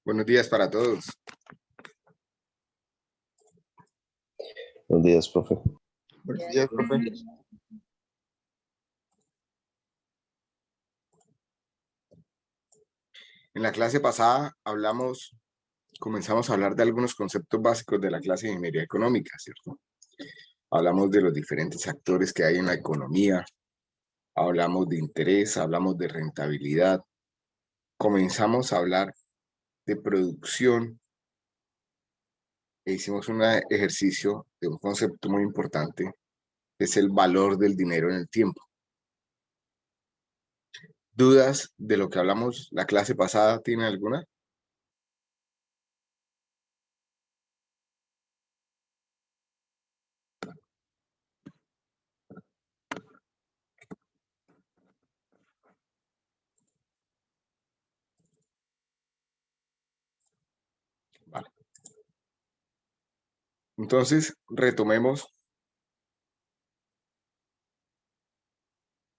Buenos días para todos. Buenos días, profe. Buenos días, profe. En la clase pasada comenzamos a hablar de algunos conceptos básicos de la clase de ingeniería económica, ¿cierto? Hablamos de los diferentes actores que hay en la economía, hablamos de interés, hablamos de rentabilidad, comenzamos a hablar de producción e hicimos un ejercicio de un concepto muy importante, que es el valor del dinero en el tiempo. ¿Dudas de lo que hablamos la clase pasada? ¿Tienen alguna? Vale. Entonces, retomemos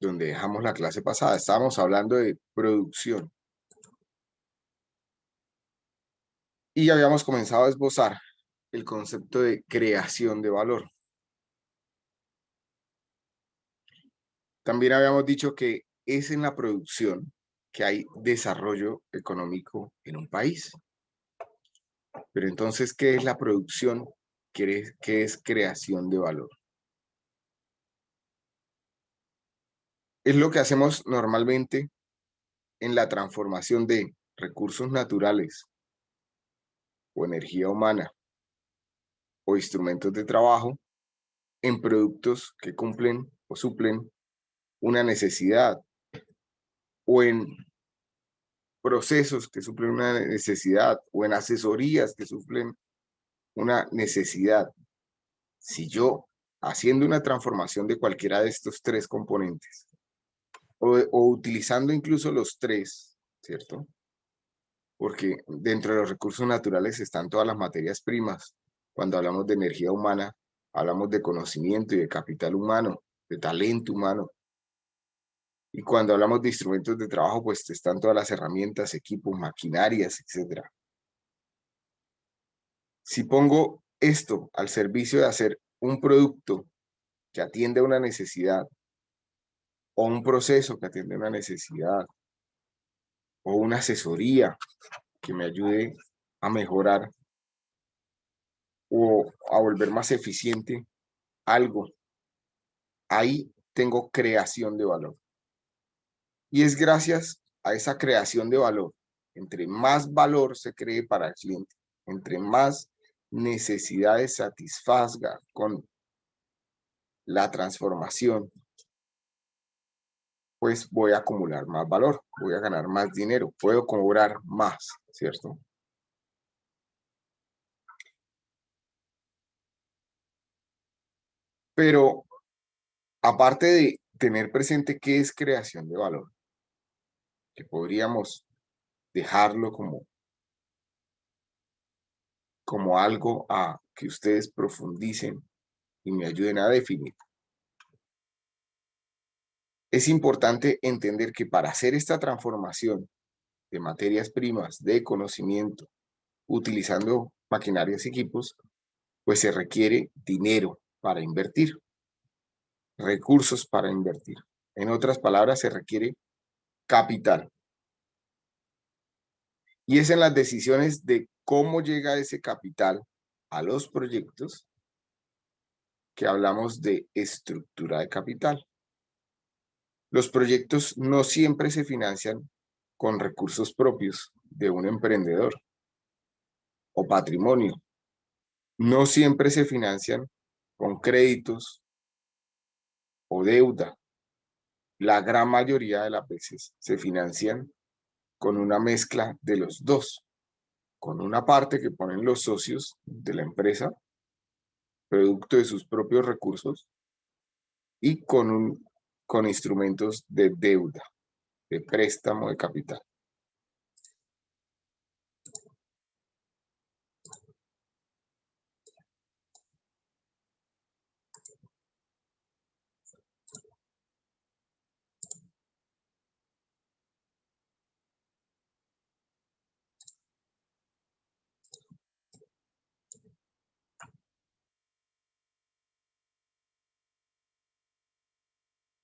donde dejamos la clase pasada. Estábamos hablando de producción. Y habíamos comenzado a esbozar el concepto de creación de valor. También habíamos dicho que es en la producción que hay desarrollo económico en un país. Pero entonces, ¿qué es la producción? ¿Qué es creación de valor? Es lo que hacemos normalmente en la transformación de recursos naturales o energía humana o instrumentos de trabajo en productos que cumplen o suplen una necesidad o en procesos que suplen una necesidad o en asesorías que suplen una necesidad. Si yo, haciendo una transformación de cualquiera de estos tres componentes o utilizando incluso los tres, ¿cierto? Porque dentro de los recursos naturales están todas las materias primas. Cuando hablamos de energía humana, hablamos de conocimiento y de capital humano, de talento humano. Y cuando hablamos de instrumentos de trabajo, pues están todas las herramientas, equipos, maquinarias, etc. Si pongo esto al servicio de hacer un producto que atiende a una necesidad, o un proceso que atiende a una necesidad, o una asesoría que me ayude a mejorar o a volver más eficiente algo, ahí tengo creación de valor. Y es gracias a esa creación de valor, entre más valor se cree para el cliente, entre más necesidades satisfaga con la transformación, pues voy a acumular más valor, voy a ganar más dinero, puedo cobrar más, ¿cierto? Pero aparte de tener presente qué es creación de valor, que podríamos dejarlo como algo a que ustedes profundicen y me ayuden a definir. Es importante entender que para hacer esta transformación de materias primas, de conocimiento, utilizando maquinarias y equipos, pues se requiere dinero para invertir, recursos para invertir. En otras palabras, se requiere capital. Y es en las decisiones de cómo llega ese capital a los proyectos que hablamos de estructura de capital. Los proyectos no siempre se financian con recursos propios de un emprendedor o patrimonio. No siempre se financian con créditos o deuda. La gran mayoría de las veces se financian con una mezcla de los dos, con una parte que ponen los socios de la empresa, producto de sus propios recursos, y con instrumentos de deuda, de préstamo de capital.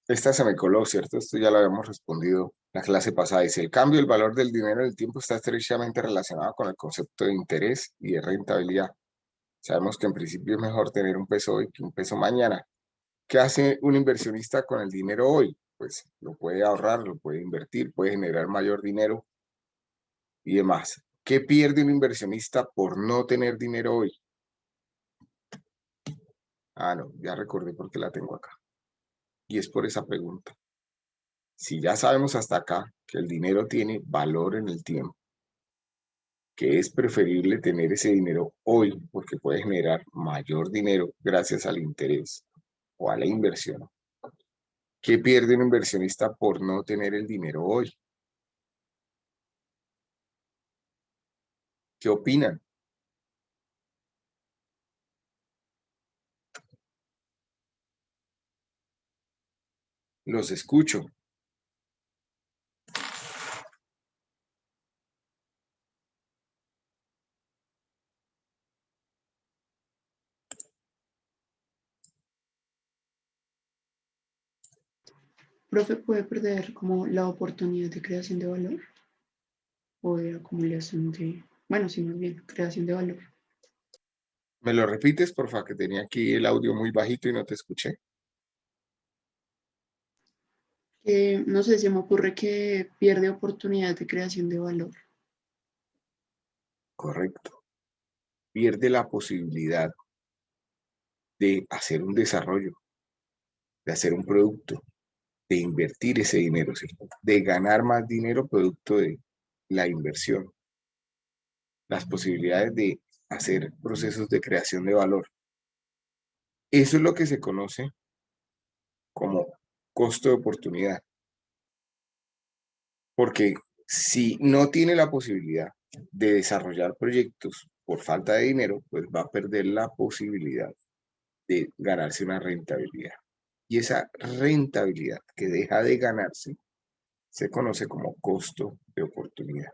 Esta se me coló, ¿cierto? Esto ya lo habíamos respondido la clase pasada. Dice, el cambio del valor del dinero en el tiempo está estrechamente relacionado con el concepto de interés y de rentabilidad. Sabemos que en principio es mejor tener un peso hoy que un peso mañana. ¿Qué hace un inversionista con el dinero hoy? Pues lo puede ahorrar, lo puede invertir, puede generar mayor dinero y demás. ¿Qué pierde un inversionista por no tener dinero hoy? Ah, no, ya recordé por qué la tengo acá. Y es por esa pregunta. Si ya sabemos hasta acá que el dinero tiene valor en el tiempo, que es preferible tener ese dinero hoy porque puede generar mayor dinero gracias al interés o a la inversión. ¿Qué pierde un inversionista por no tener el dinero hoy? ¿Qué opinan? Los escucho. Profe, ¿puede perder como la oportunidad de creación de valor o de acumulación de, bueno, sí, más bien, creación de valor? ¿Me lo repites, porfa, que tenía aquí el audio muy bajito y no te escuché? No sé, se me ocurre que pierde oportunidad de creación de valor. Correcto. Pierde la posibilidad de hacer un desarrollo, de hacer un producto, de invertir ese dinero, ¿sí? De ganar más dinero producto de la inversión. Las posibilidades de hacer procesos de creación de valor. Eso es lo que se conoce como costo de oportunidad. Porque si no tiene la posibilidad de desarrollar proyectos por falta de dinero, pues va a perder la posibilidad de ganarse una rentabilidad. Y esa rentabilidad que deja de ganarse se conoce como costo de oportunidad.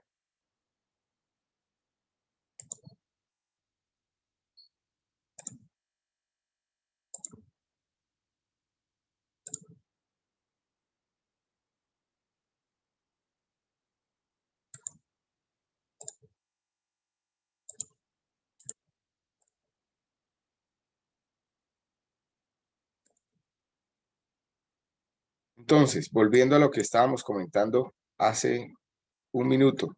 Entonces, volviendo a lo que estábamos comentando hace un minuto,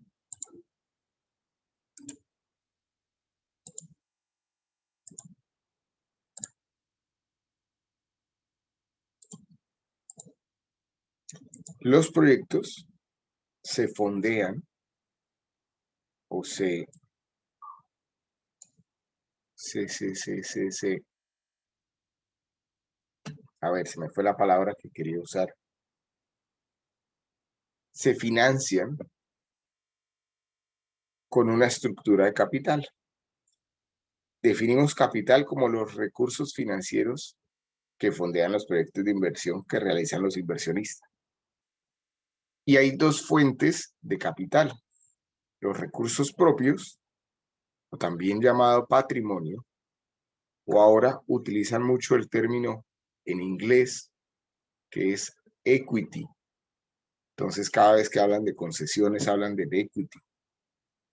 los proyectos se fondean o a ver, se me fue la palabra que quería usar, se financian con una estructura de capital. Definimos capital como los recursos financieros que fondean los proyectos de inversión que realizan los inversionistas. Y hay dos fuentes de capital, los recursos propios, o también llamado patrimonio, o ahora utilizan mucho el término en inglés, que es equity. Entonces, cada vez que hablan de concesiones, hablan de equity.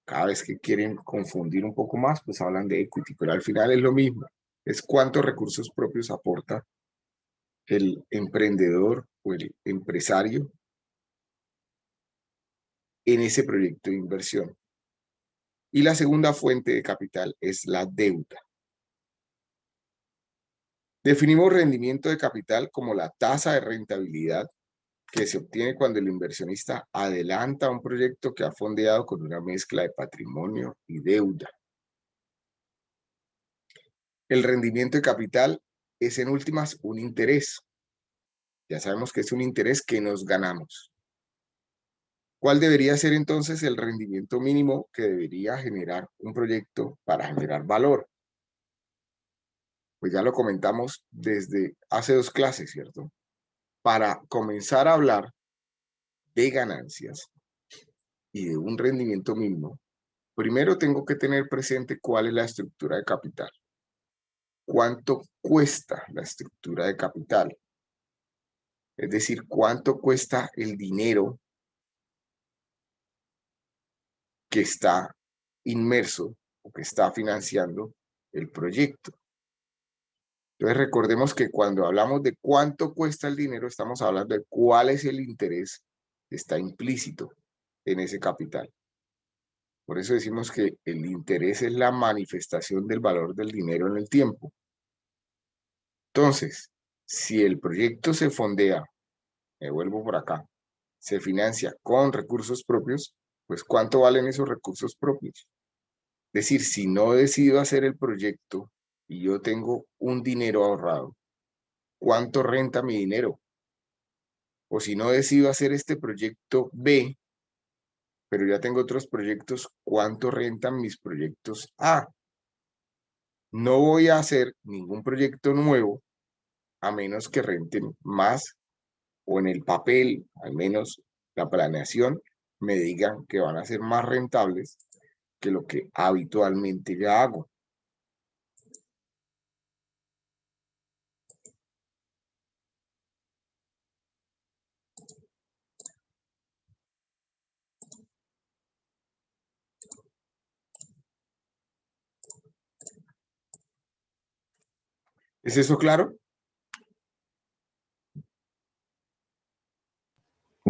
Cada vez que quieren confundir un poco más, pues hablan de equity, pero al final es lo mismo. Es cuántos recursos propios aporta el emprendedor o el empresario en ese proyecto de inversión. Y la segunda fuente de capital es la deuda. Definimos rendimiento de capital como la tasa de rentabilidad que se obtiene cuando el inversionista adelanta un proyecto que ha fondeado con una mezcla de patrimonio y deuda. El rendimiento de capital es en últimas un interés. Ya sabemos que es un interés que nos ganamos. ¿Cuál debería ser entonces el rendimiento mínimo que debería generar un proyecto para generar valor? Pues ya lo comentamos desde hace 2 clases, ¿cierto? Para comenzar a hablar de ganancias y de un rendimiento mínimo, primero tengo que tener presente cuál es la estructura de capital. ¿Cuánto cuesta la estructura de capital? Es decir, cuánto cuesta el dinero que está inmerso o que está financiando el proyecto. Entonces recordemos que cuando hablamos de cuánto cuesta el dinero, estamos hablando de cuál es el interés que está implícito en ese capital. Por eso decimos que el interés es la manifestación del valor del dinero en el tiempo. Entonces, si el proyecto se fondea, me vuelvo por acá, se financia con recursos propios, pues ¿cuánto valen esos recursos propios? Es decir, si no decido hacer el proyecto y yo tengo un dinero ahorrado, ¿cuánto renta mi dinero? O si no decido hacer este proyecto B, pero ya tengo otros proyectos, ¿cuánto rentan mis proyectos A? No voy a hacer ningún proyecto nuevo a menos que renten más o en el papel, al menos la planeación, me digan que van a ser más rentables que lo que habitualmente ya hago. ¿Es eso claro?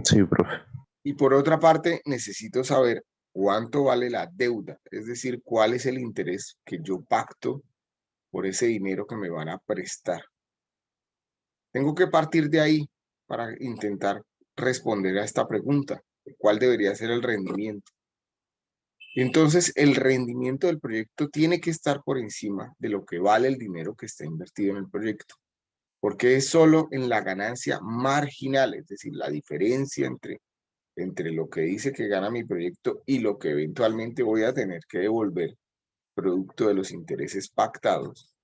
Sí, profe. Y por otra parte, necesito saber cuánto vale la deuda, es decir, cuál es el interés que yo pacto por ese dinero que me van a prestar. Tengo que partir de ahí para intentar responder a esta pregunta, ¿cuál debería ser el rendimiento? Entonces, el rendimiento del proyecto tiene que estar por encima de lo que vale el dinero que está invertido en el proyecto, porque es solo en la ganancia marginal, es decir, la diferencia entre lo que dice que gana mi proyecto y lo que eventualmente voy a tener que devolver producto de los intereses pactados,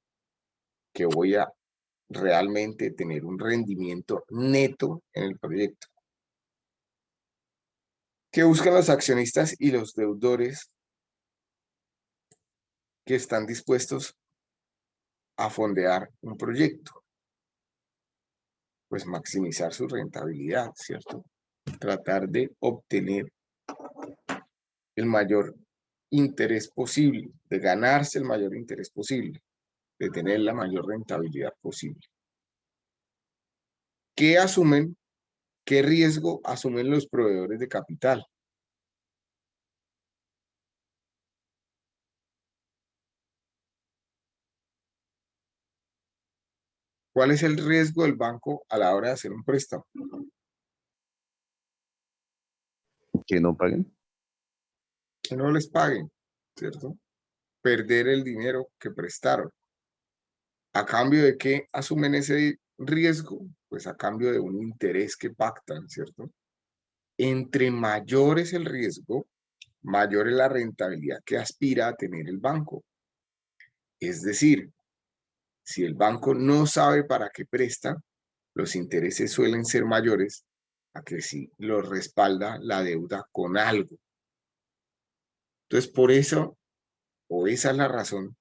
que voy a realmente tener un rendimiento neto en el proyecto. ¿Qué buscan los accionistas y los deudores que están dispuestos a fondear un proyecto? Pues maximizar su rentabilidad, ¿cierto? Tratar de obtener el mayor interés posible, de ganarse el mayor interés posible, de tener la mayor rentabilidad posible. ¿Qué asumen? ¿Qué riesgo asumen los proveedores de capital? ¿Cuál es el riesgo del banco a la hora de hacer un préstamo? Que no paguen. Que no les paguen, ¿cierto? Perder el dinero que prestaron. ¿A cambio de qué asumen ese riesgo? Pues a cambio de un interés que pactan, ¿cierto? Entre mayor es el riesgo, mayor es la rentabilidad que aspira a tener el banco. Es decir, si el banco no sabe para qué presta, los intereses suelen ser mayores a que si lo respalda la deuda con algo. Entonces, por eso, o esa es la razón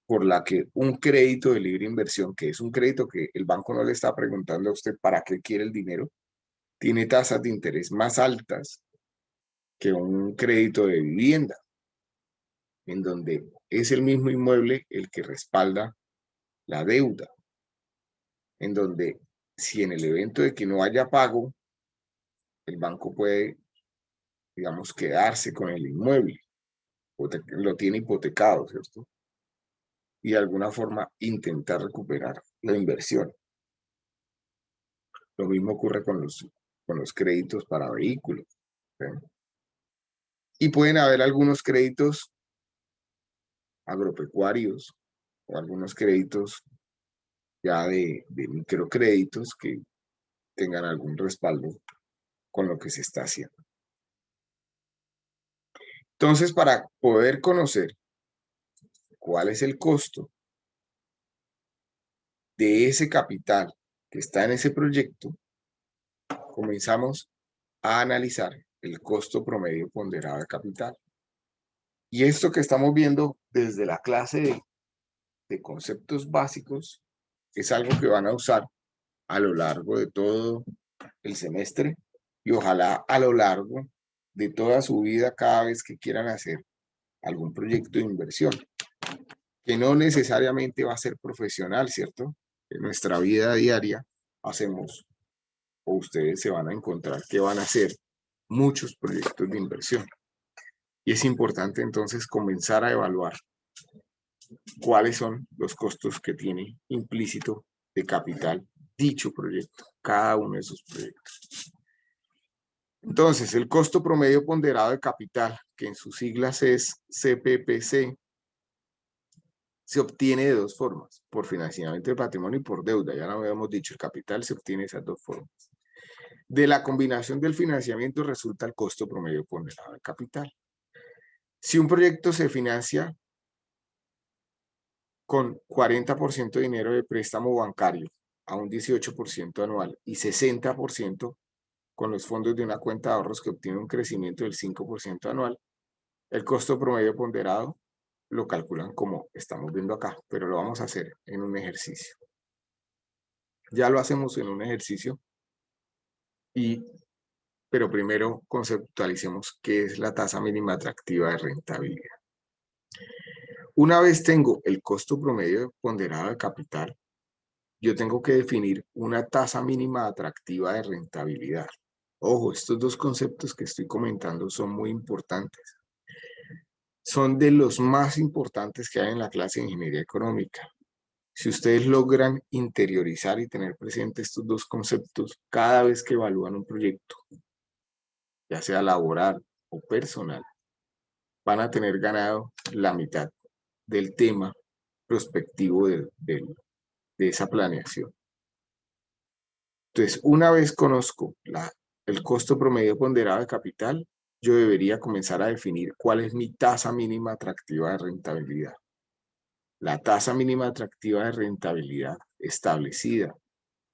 por la que un crédito de libre inversión, que es un crédito que el banco no le está preguntando a usted para qué quiere el dinero, tiene tasas de interés más altas que un crédito de vivienda, en donde es el mismo inmueble el que respalda la deuda, en donde si en el evento de que no haya pago, el banco puede, digamos, quedarse con el inmueble, lo tiene hipotecado, ¿cierto? Y de alguna forma intentar recuperar la inversión. Lo mismo ocurre con los créditos para vehículos, ¿sí? Y pueden haber algunos créditos agropecuarios o algunos créditos ya de microcréditos que tengan algún respaldo con lo que se está haciendo. Entonces, para poder conocer cuál es el costo de ese capital que está en ese proyecto, comenzamos a analizar el costo promedio ponderado de capital. Y esto que estamos viendo desde la clase de conceptos básicos es algo que van a usar a lo largo de todo el semestre y ojalá a lo largo de toda su vida cada vez que quieran hacer algún proyecto de inversión, que no necesariamente va a ser profesional, ¿cierto? En nuestra vida diaria hacemos, o ustedes se van a encontrar que van a hacer muchos proyectos de inversión. Y es importante entonces comenzar a evaluar cuáles son los costos que tiene implícito de capital dicho proyecto, cada uno de esos proyectos. Entonces, el costo promedio ponderado de capital, que en sus siglas es CPPC, se obtiene de dos formas, por financiamiento de patrimonio y por deuda. Ya lo habíamos dicho, el capital se obtiene de esas dos formas. De la combinación del financiamiento resulta el costo promedio ponderado de capital. Si un proyecto se financia con 40% de dinero de préstamo bancario a un 18% anual y 60% con los fondos de una cuenta de ahorros que obtiene un crecimiento del 5% anual, el costo promedio ponderado lo calculan como estamos viendo acá, pero lo vamos a hacer en un ejercicio. Ya lo hacemos en un ejercicio, pero primero conceptualicemos qué es la tasa mínima atractiva de rentabilidad. Una vez tengo el costo promedio ponderado de capital, yo tengo que definir una tasa mínima atractiva de rentabilidad. Ojo, estos dos conceptos que estoy comentando son muy importantes. Son de los más importantes que hay en la clase de ingeniería económica. Si ustedes logran interiorizar y tener presentes estos dos conceptos cada vez que evalúan un proyecto, ya sea laboral o personal, van a tener ganado la mitad del tema prospectivo de esa planeación. Entonces, una vez conozco el costo promedio ponderado de capital, yo debería comenzar a definir cuál es mi tasa mínima atractiva de rentabilidad. La tasa mínima atractiva de rentabilidad establecida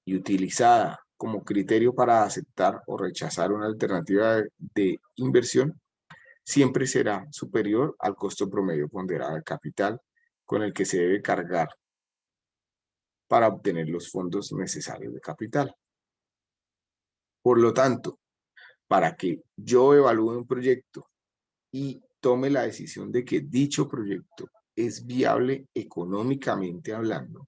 y utilizada como criterio para aceptar o rechazar una alternativa de inversión siempre será superior al costo promedio ponderado de capital con el que se debe cargar para obtener los fondos necesarios de capital. Por lo tanto, para que yo evalúe un proyecto y tome la decisión de que dicho proyecto es viable económicamente hablando,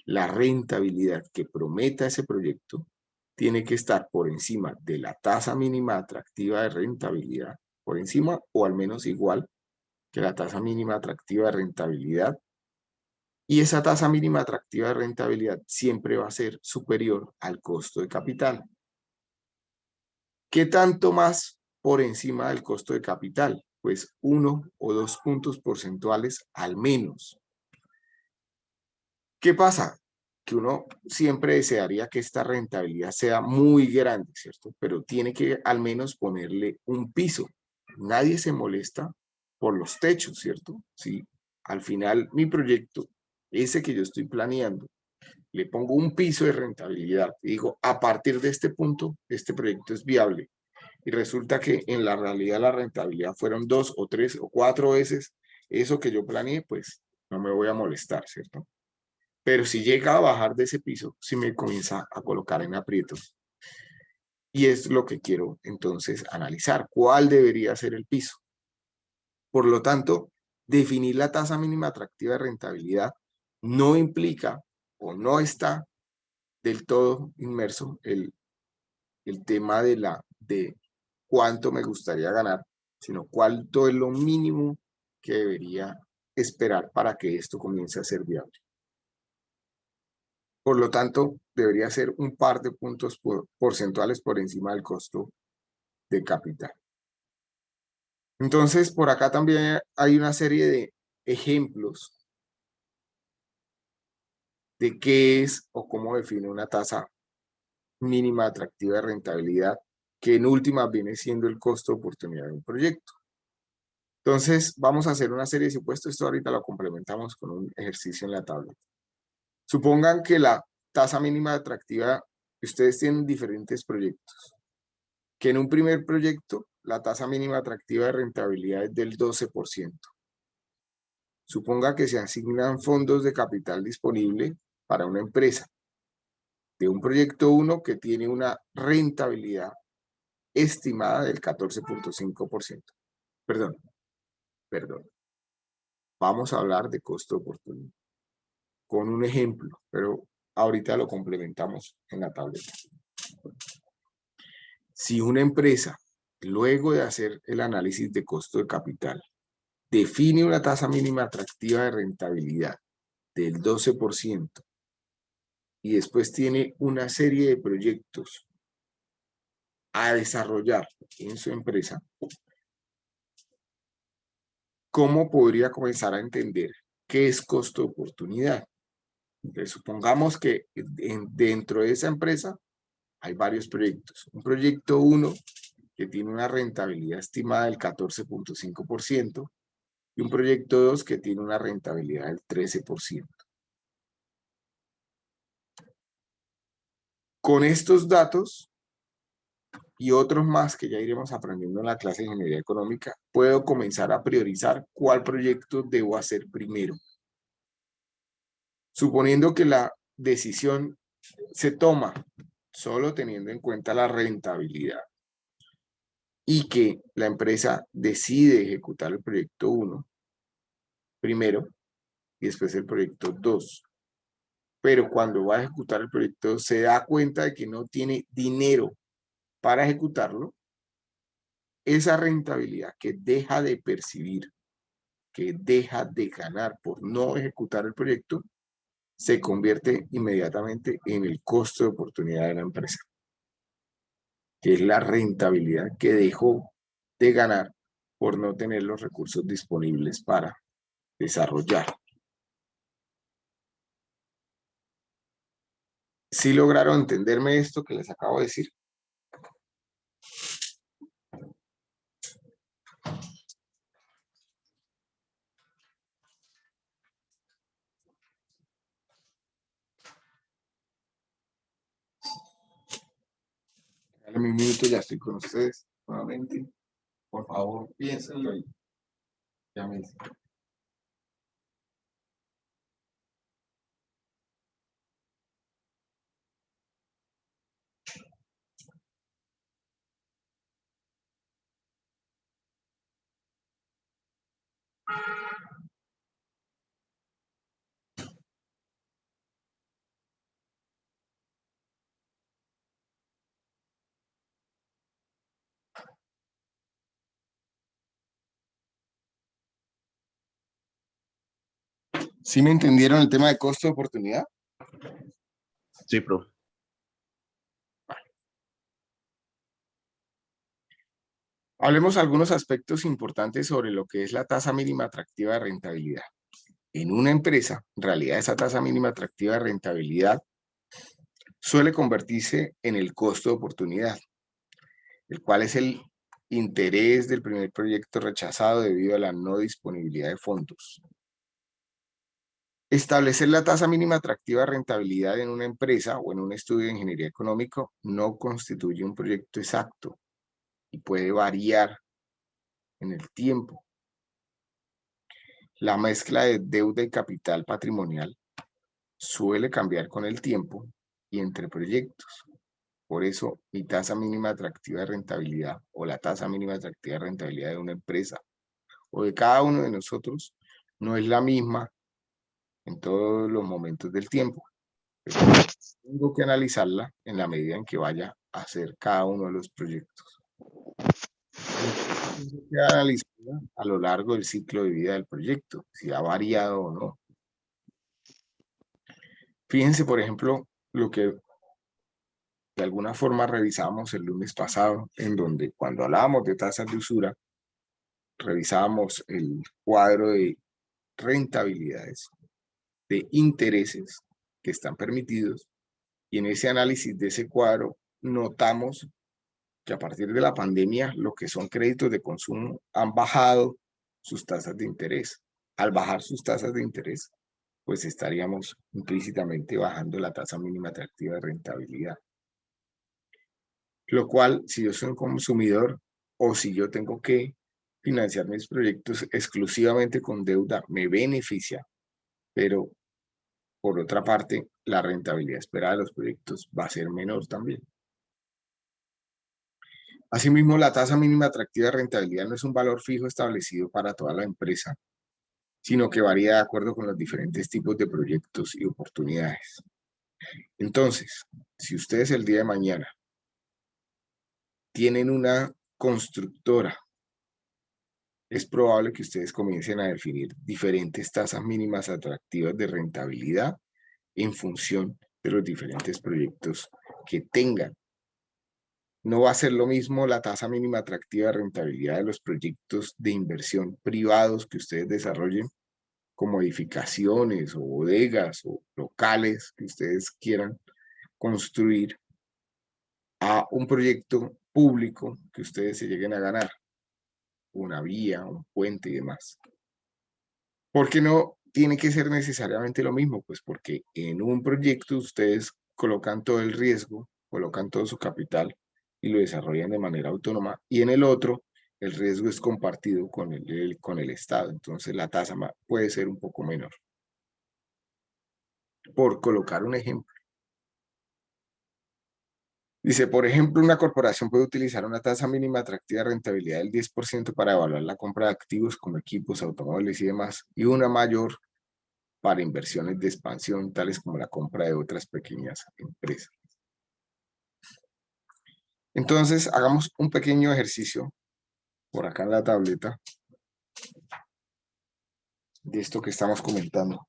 la rentabilidad que prometa ese proyecto tiene que estar por encima de la tasa mínima atractiva de rentabilidad, por encima o al menos igual que la tasa mínima atractiva de rentabilidad. Y esa tasa mínima atractiva de rentabilidad siempre va a ser superior al costo de capital. ¿Qué tanto más por encima del costo de capital? Pues 1 o 2 puntos porcentuales al menos. ¿Qué pasa? Que uno siempre desearía que esta rentabilidad sea muy grande, ¿cierto? Pero tiene que al menos ponerle un piso. Nadie se molesta por los techos, ¿cierto? Si al final mi proyecto, ese que yo estoy planeando, le pongo un piso de rentabilidad y digo, a partir de este punto, este proyecto es viable. Y resulta que en la realidad la rentabilidad fueron 2 o 3 o 4 veces eso que yo planeé, pues no me voy a molestar, ¿cierto? Pero si llega a bajar de ese piso, sí me comienza a colocar en aprietos. Y es lo que quiero entonces analizar. ¿Cuál debería ser el piso? Por lo tanto, definir la tasa mínima atractiva de rentabilidad no implica o no está del todo inmerso el tema de cuánto me gustaría ganar, sino cuánto es lo mínimo que debería esperar para que esto comience a ser viable. Por lo tanto, debería ser un par de puntos porcentuales por encima del costo de capital. Entonces, por acá también hay una serie de ejemplos de qué es o cómo define una tasa mínima atractiva de rentabilidad, que en última viene siendo el costo de oportunidad de un proyecto. Entonces, vamos a hacer una serie de supuestos. Esto ahorita lo complementamos con un ejercicio en la tabla. Supongan que la tasa mínima atractiva, ustedes tienen diferentes proyectos, que en un primer proyecto la tasa mínima atractiva de rentabilidad es del 12%. Suponga que se asignan fondos de capital disponible para una empresa de un proyecto 1 que tiene una rentabilidad estimada del 14.5%. Perdón. Vamos a hablar de costo de oportunidad con un ejemplo, pero ahorita lo complementamos en la tableta. Si una empresa, luego de hacer el análisis de costo de capital, define una tasa mínima atractiva de rentabilidad del 12% y después tiene una serie de proyectos a desarrollar en su empresa, ¿cómo podría comenzar a entender qué es costo de oportunidad? Entonces, supongamos que dentro de esa empresa hay varios proyectos. Un proyecto 1 que tiene una rentabilidad estimada del 14.5% y un proyecto 2 que tiene una rentabilidad del 13%. Con estos datos y otros más que ya iremos aprendiendo en la clase de Ingeniería Económica, puedo comenzar a priorizar cuál proyecto debo hacer primero. Suponiendo que la decisión se toma solo teniendo en cuenta la rentabilidad y que la empresa decide ejecutar el proyecto 1 primero y después el proyecto 2. Pero cuando va a ejecutar el proyecto se da cuenta de que no tiene dinero para ejecutarlo, esa rentabilidad que deja de percibir, que deja de ganar por no ejecutar el proyecto, se convierte inmediatamente en el costo de oportunidad de la empresa, que es la rentabilidad que dejó de ganar por no tener los recursos disponibles para desarrollar. ¿Sí lograron entenderme esto que les acabo de decir? Dale un minuto, ya estoy con ustedes nuevamente. Por favor, piénsenlo y ya me dicen. ¿Sí me entendieron el tema de costo de oportunidad? Sí, profe. Hablemos algunos aspectos importantes sobre lo que es la tasa mínima atractiva de rentabilidad. En una empresa, en realidad esa tasa mínima atractiva de rentabilidad suele convertirse en el costo de oportunidad, el cual es el interés del primer proyecto rechazado debido a la no disponibilidad de fondos. Establecer la tasa mínima atractiva de rentabilidad en una empresa o en un estudio de ingeniería económica no constituye un proyecto exacto y puede variar en el tiempo. La mezcla de deuda y capital patrimonial suele cambiar con el tiempo y entre proyectos. Por eso, mi tasa mínima atractiva de rentabilidad o la tasa mínima atractiva de rentabilidad de una empresa o de cada uno de nosotros no es la misma en todos los momentos del tiempo. Pero tengo que analizarla en la medida en que vaya a hacer cada uno de los proyectos. Tengo que analizarla a lo largo del ciclo de vida del proyecto, si ha variado o no. Fíjense, por ejemplo, lo que de alguna forma revisamos el lunes pasado, en donde cuando hablábamos de tasas de usura, revisábamos el cuadro de rentabilidades, de intereses que están permitidos, y en ese análisis de ese cuadro notamos que a partir de la pandemia lo que son créditos de consumo han bajado sus tasas de interés. Al bajar sus tasas de interés, pues estaríamos implícitamente bajando la tasa mínima atractiva de rentabilidad. Lo cual, si yo soy un consumidor o si yo tengo que financiar mis proyectos exclusivamente con deuda, me beneficia, pero por otra parte, la rentabilidad esperada de los proyectos va a ser menor también. Asimismo, la tasa mínima atractiva de rentabilidad no es un valor fijo establecido para toda la empresa, sino que varía de acuerdo con los diferentes tipos de proyectos y oportunidades. Entonces, si ustedes el día de mañana tienen una constructora, es probable que ustedes comiencen a definir diferentes tasas mínimas atractivas de rentabilidad en función de los diferentes proyectos que tengan. No va a ser lo mismo la tasa mínima atractiva de rentabilidad de los proyectos de inversión privados que ustedes desarrollen, como edificaciones o bodegas o locales que ustedes quieran construir, a un proyecto público que ustedes se lleguen a ganar, una vía, un puente y demás. ¿Por qué no tiene que ser necesariamente lo mismo? Pues porque en un proyecto ustedes colocan todo el riesgo, colocan todo su capital y lo desarrollan de manera autónoma, y en el otro el riesgo es compartido con el Estado. Entonces la tasa puede ser un poco menor. Por colocar un ejemplo. Dice, por ejemplo, una corporación puede utilizar una tasa mínima atractiva de rentabilidad del 10% para evaluar la compra de activos como equipos, automóviles y demás, y una mayor para inversiones de expansión, tales como la compra de otras pequeñas empresas. Entonces, hagamos un pequeño ejercicio por acá en la tableta de esto que estamos comentando.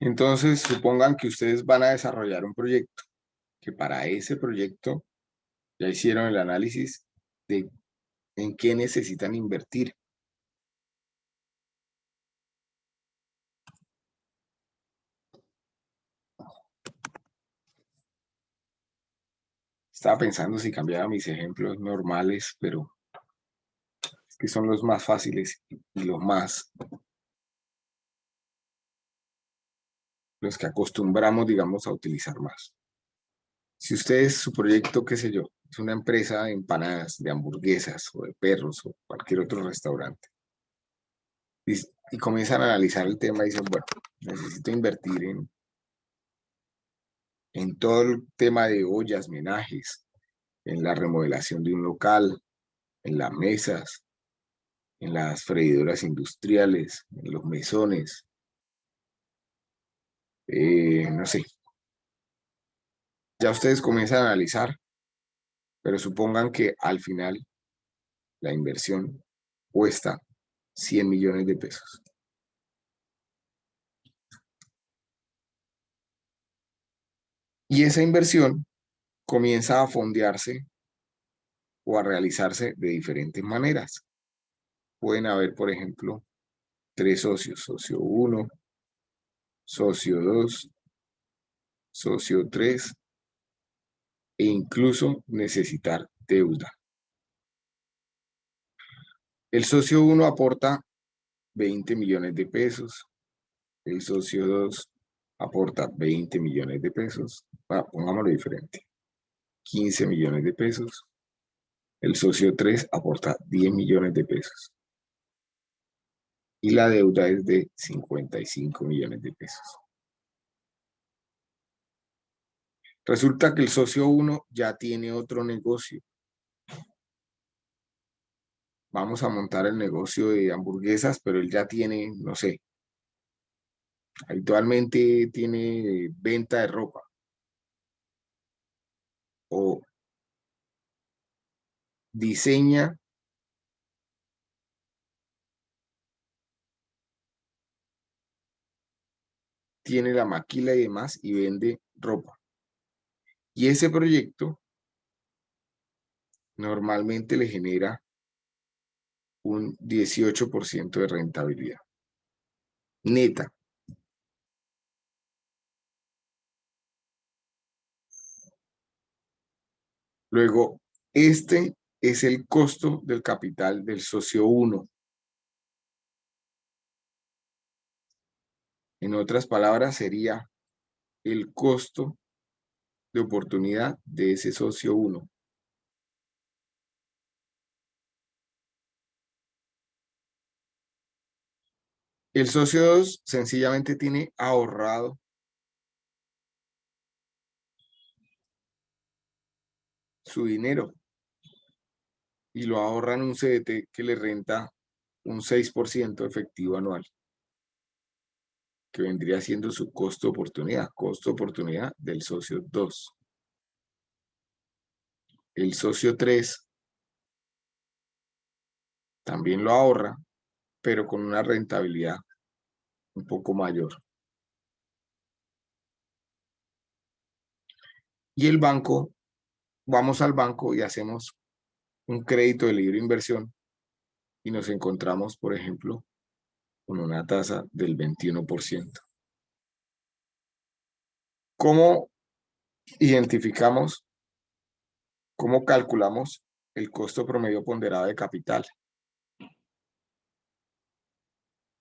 Entonces, supongan que ustedes van a desarrollar un proyecto, que para ese proyecto ya hicieron el análisis de en qué necesitan invertir. Estaba pensando si cambiaba mis ejemplos normales, pero es que son los más fáciles y los que acostumbramos, digamos, a utilizar más. Si ustedes, su proyecto, qué sé yo, es una empresa de empanadas, de hamburguesas o de perros o cualquier otro restaurante, y comienzan a analizar el tema y dicen, bueno, necesito invertir en todo el tema de ollas, menajes, en la remodelación de un local, en las mesas, en las freidoras industriales, en los mesones, no sé. Ya ustedes comienzan a analizar, pero supongan que al final la inversión cuesta 100 millones de pesos. Y esa inversión comienza a fondearse o a realizarse de diferentes maneras. Pueden haber, por ejemplo, 3 socios, socio 1, socio 2, socio 3, e incluso necesitar deuda. El socio 1 aporta 20 millones de pesos, el socio 2 aporta 20 millones de pesos, pongámoslo diferente, 15 millones de pesos, el socio 3 aporta 10 millones de pesos y la deuda es de 55 millones de pesos. Resulta que el socio 1 ya tiene otro negocio. Vamos a montar el negocio de hamburguesas, pero él ya tiene, no sé, habitualmente tiene venta de ropa o diseña tiene la maquila y demás y vende ropa. Y ese proyecto normalmente le genera un 18% de rentabilidad neta. Luego, este es el costo del capital del socio 1. En otras palabras, sería el costo de oportunidad de ese socio 1. El socio 2 sencillamente tiene ahorrado su dinero y lo ahorra en un CDT que le renta un 6% efectivo anual, que vendría siendo su costo oportunidad del socio 2. El socio 3 también lo ahorra, pero con una rentabilidad un poco mayor. Y el banco, vamos al banco y hacemos un crédito de libre inversión y nos encontramos, por ejemplo, con una tasa del 21%. ¿Cómo identificamos, cómo calculamos el costo promedio ponderado de capital?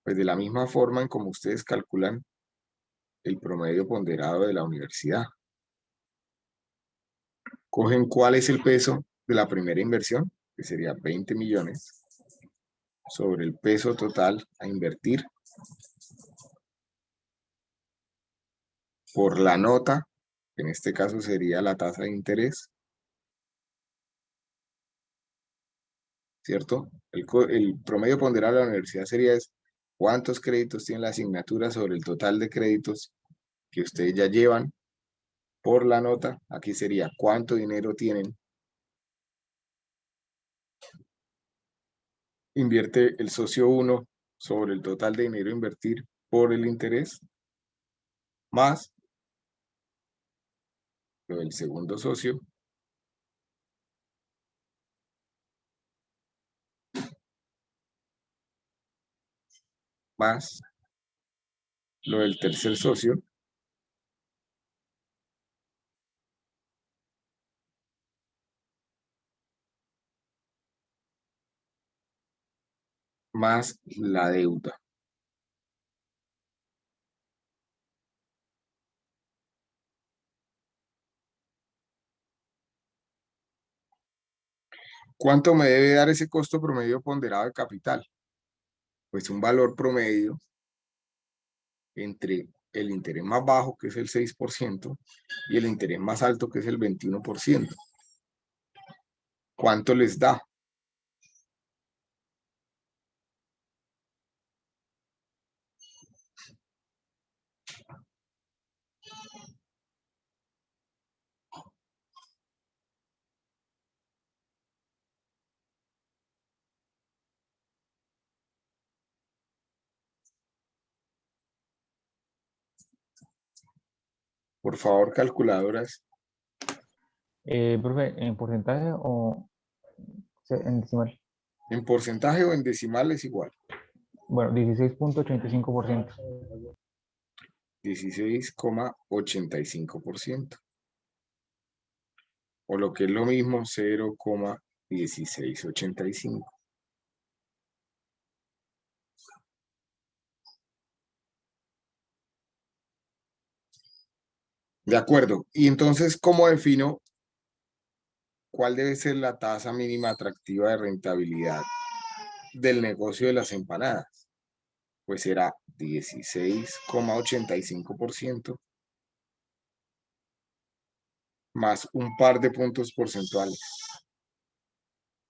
Pues de la misma forma en como ustedes calculan el promedio ponderado de la universidad. Cogen cuál es el peso de la primera inversión, que sería 20 millones, sobre el peso total a invertir por la nota, que en este caso sería la tasa de interés, ¿cierto? El promedio ponderado de la universidad sería cuántos créditos tiene la asignatura sobre el total de créditos que ustedes ya llevan por la nota. Aquí sería cuánto dinero tienen. Invierte el socio 1 sobre el total de dinero a invertir por el interés, más lo del segundo socio, más lo del tercer socio, más la deuda. ¿Cuánto me debe dar ese costo promedio ponderado de capital? Pues un valor promedio entre el interés más bajo, que es el 6%, y el interés más alto, que es el 21%. ¿Cuánto les da? Por favor, calculadoras. Profe, ¿en porcentaje o en decimal? En porcentaje o en decimal es igual. Bueno, 16.85%. 16,85%. O lo que es lo mismo, 0,1685. De acuerdo. Y entonces, ¿cómo defino cuál debe ser la tasa mínima atractiva de rentabilidad del negocio de las empanadas? Pues será 16,85% más un par de puntos porcentuales.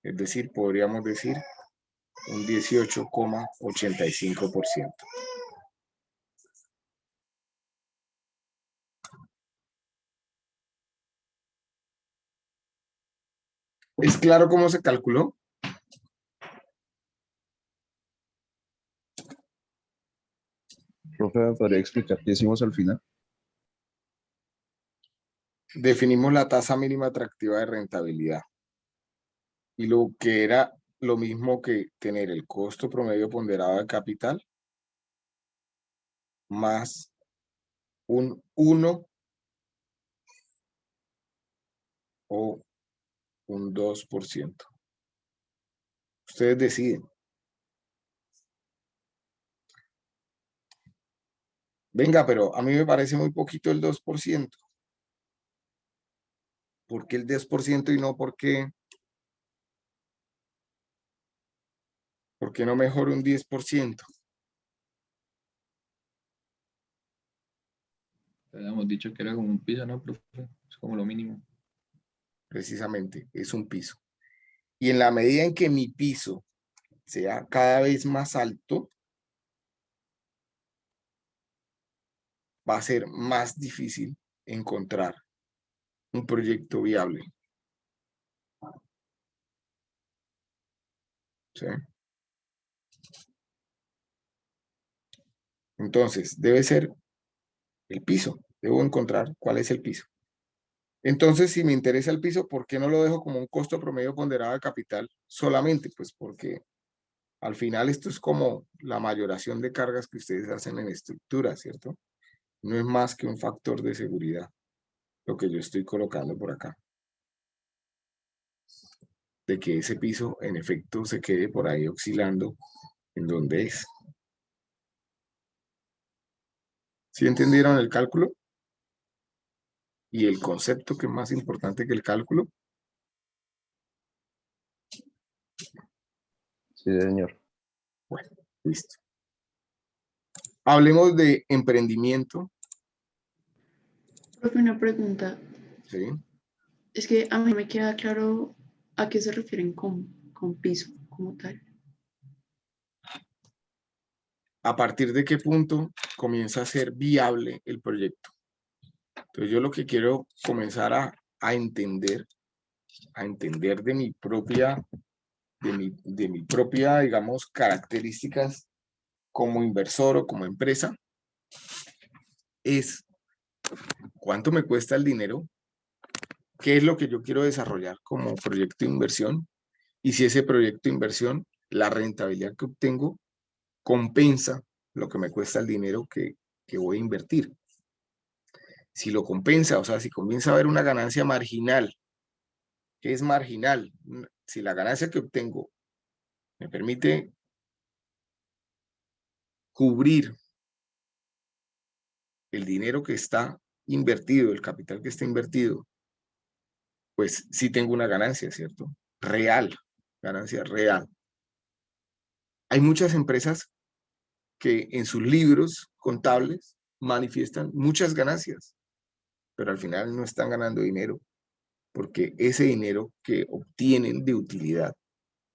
Es decir, podríamos decir un 18,85%. ¿Es claro cómo se calculó? Profe, ¿me podría explicar qué hicimos al final? definimos la tasa mínima atractiva de rentabilidad. Y lo que era lo mismo que tener el costo promedio ponderado de capital más un 1 o un 2%. Ustedes deciden. Venga, pero a mí me parece muy poquito el 2%. ¿Por qué el 10% y no por qué no mejor un 10%? Habíamos dicho que era como un piso, ¿no, profe? Es como lo mínimo. Precisamente, es un piso. Y en la medida en que mi piso sea cada vez más alto, va a ser más difícil encontrar un proyecto viable. ¿Sí? Entonces, debe ser el piso. Debo encontrar cuál es el piso. Entonces, si me interesa el piso, ¿por qué no lo dejo como un costo promedio ponderado de capital solamente? Pues porque al final esto es como la mayoración de cargas que ustedes hacen en estructura, ¿cierto? No es más que un factor de seguridad, lo que yo estoy colocando por acá. De que ese piso, en efecto, se quede por ahí oscilando en donde es. ¿Sí entendieron el cálculo? Y el concepto que es más importante que el cálculo. Sí, señor. Bueno, listo. Hablemos de emprendimiento. Profe, una pregunta. ¿Sí? Es que a mí me queda claro a qué se refieren con piso como tal. ¿A partir de qué punto comienza a ser viable el proyecto? Entonces yo lo que quiero comenzar a entender de mi propia, digamos, características como inversor o como empresa, es cuánto me cuesta el dinero, qué es lo que yo quiero desarrollar como proyecto de inversión y si ese proyecto de inversión, la rentabilidad que obtengo, compensa lo que me cuesta el dinero que voy a invertir. Si lo compensa, o sea, si comienza a haber una ganancia marginal, que es marginal, si la ganancia que obtengo me permite cubrir el dinero que está invertido, el capital que está invertido, pues sí tengo una ganancia, ¿cierto? Real, ganancia real. Hay muchas empresas que en sus libros contables manifiestan muchas ganancias, pero al final no están ganando dinero, porque ese dinero que obtienen de utilidad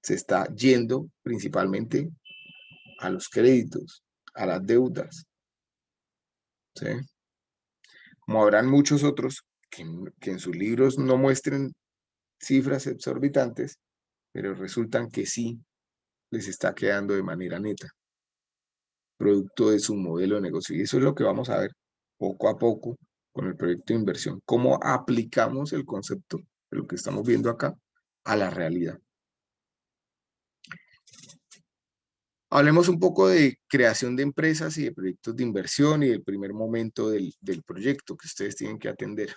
se está yendo principalmente a los créditos, a las deudas, ¿sí? Como habrán muchos otros que en sus libros no muestren cifras exorbitantes, pero resultan que sí les está quedando de manera neta, producto de su modelo de negocio. Y eso es lo que vamos a ver poco a poco con el proyecto de inversión, cómo aplicamos el concepto de lo que estamos viendo acá a la realidad. Hablemos un poco de creación de empresas y de proyectos de inversión y del primer momento del proyecto que ustedes tienen que atender.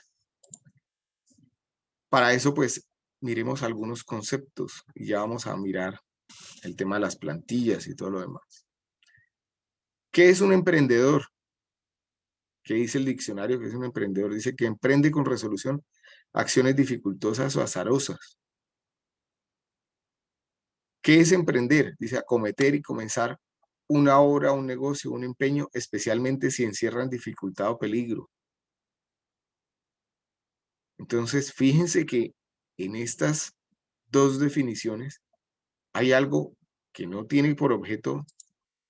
Para eso, pues, miremos algunos conceptos y ya vamos a mirar el tema de las plantillas y todo lo demás. ¿Qué es un emprendedor? ¿Qué dice el diccionario que es un emprendedor? Dice que emprende con resolución acciones dificultosas o azarosas. ¿Qué es emprender? Dice acometer y comenzar una obra, un negocio, un empeño, especialmente si encierran dificultad o peligro. Entonces, fíjense que en estas dos definiciones hay algo que no tiene por objeto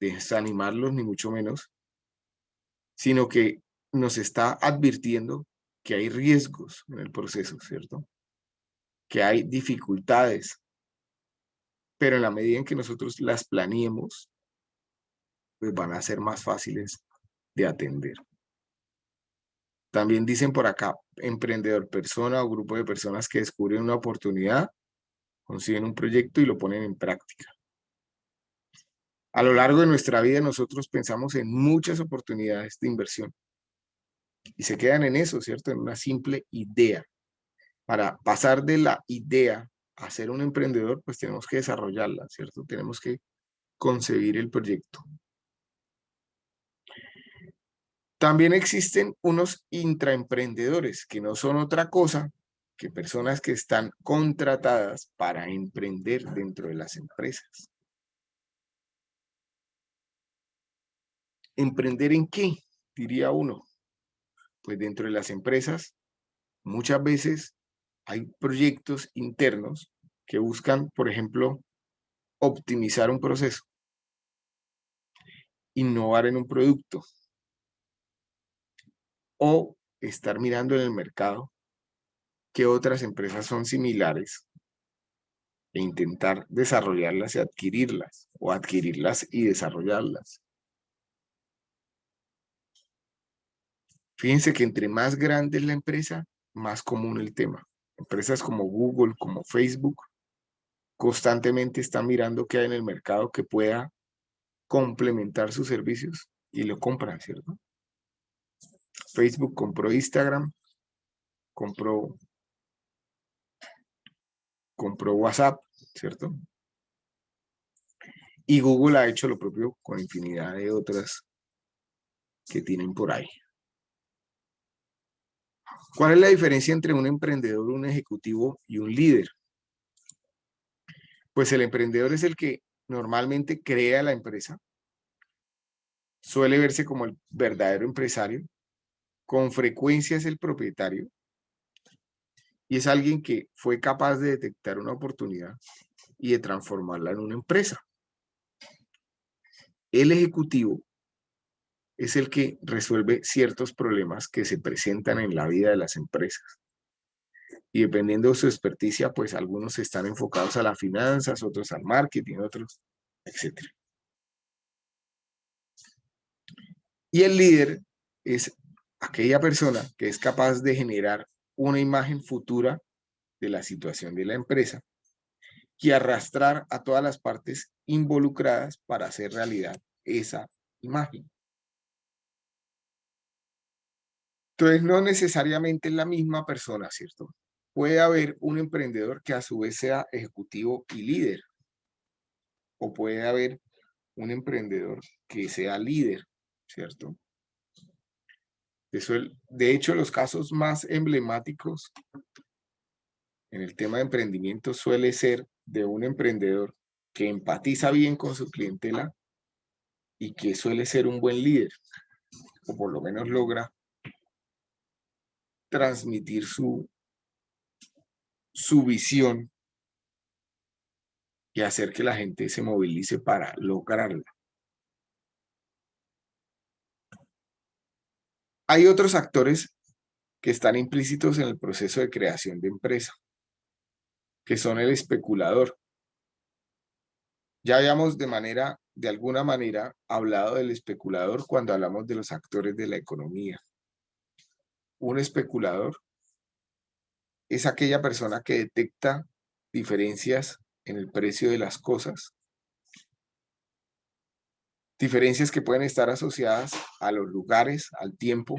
desanimarlos ni mucho menos, sino que nos está advirtiendo que hay riesgos en el proceso, ¿cierto? Que hay dificultades, pero en la medida en que nosotros las planeemos, pues van a ser más fáciles de atender. También dicen por acá, emprendedor, persona o grupo de personas que descubren una oportunidad, consiguen un proyecto y lo ponen en práctica. A lo largo de nuestra vida nosotros pensamos en muchas oportunidades de inversión y se quedan en eso, ¿cierto? En una simple idea. Para pasar de la idea a ser un emprendedor, pues tenemos que desarrollarla, ¿cierto? Tenemos que concebir el proyecto. También existen unos intraemprendedores, que no son otra cosa que personas que están contratadas para emprender dentro de las empresas. ¿Emprender en qué? Diría uno. Pues dentro de las empresas, muchas veces hay proyectos internos que buscan, por ejemplo, optimizar un proceso, innovar en un producto o estar mirando en el mercado qué otras empresas son similares e intentar desarrollarlas y adquirirlas, o adquirirlas y desarrollarlas. Fíjense que entre más grande es la empresa, más común el tema. Empresas como Google, como Facebook, constantemente están mirando qué hay en el mercado que pueda complementar sus servicios y lo compran, ¿cierto? Facebook compró Instagram, compró WhatsApp, ¿cierto? Y Google ha hecho lo propio con infinidad de otras que tienen por ahí. ¿Cuál es la diferencia entre un emprendedor, un ejecutivo y un líder? Pues el emprendedor es el que normalmente crea la empresa, suele verse como el verdadero empresario, con frecuencia es el propietario y es alguien que fue capaz de detectar una oportunidad y de transformarla en una empresa. El ejecutivo es el que resuelve ciertos problemas que se presentan en la vida de las empresas. Y dependiendo de su experticia, pues algunos están enfocados a las finanzas, otros al marketing, otros, etc. Y el líder es aquella persona que es capaz de generar una imagen futura de la situación de la empresa y arrastrar a todas las partes involucradas para hacer realidad esa imagen. Entonces, no necesariamente es la misma persona, ¿cierto? Puede haber un emprendedor que a su vez sea ejecutivo y líder, o puede haber un emprendedor que sea líder, ¿cierto? De hecho, los casos más emblemáticos en el tema de emprendimiento suele ser de un emprendedor que empatiza bien con su clientela y que suele ser un buen líder, o por lo menos logra transmitir su visión y hacer que la gente se movilice para lograrla. Hay otros actores que están implícitos en el proceso de creación de empresa, que son el especulador. Ya habíamos de alguna manera, hablado del especulador cuando hablamos de los actores de la economía. Un especulador es aquella persona que detecta diferencias en el precio de las cosas, diferencias que pueden estar asociadas a los lugares, al tiempo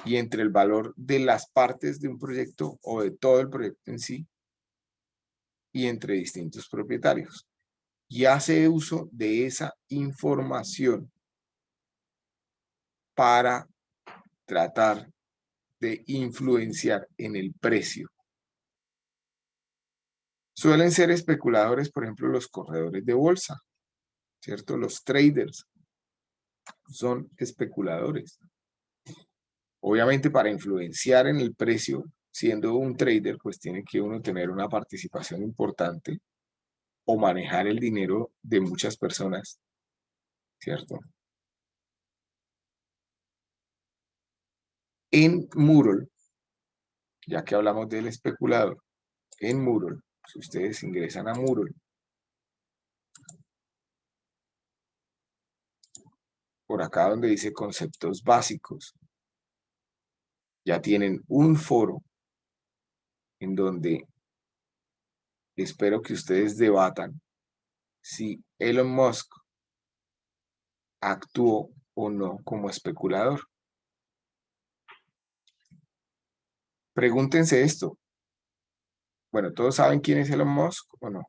y entre el valor de las partes de un proyecto o de todo el proyecto en sí y entre distintos propietarios. Y hace uso de esa información para tratar de influenciar en el precio. Suelen ser especuladores, por ejemplo, los corredores de bolsa, ¿cierto? Los traders son especuladores. Obviamente, para influenciar en el precio, siendo un trader, pues tiene que uno tener una participación importante o manejar el dinero de muchas personas, ¿cierto? En Mural, ya que hablamos del especulador, en Mural, si ustedes ingresan a Mural, por acá donde dice conceptos básicos, ya tienen un foro en donde espero que ustedes debatan si Elon Musk actuó o no como especulador. Pregúntense esto. Bueno, ¿todos saben quién es Elon Musk o no?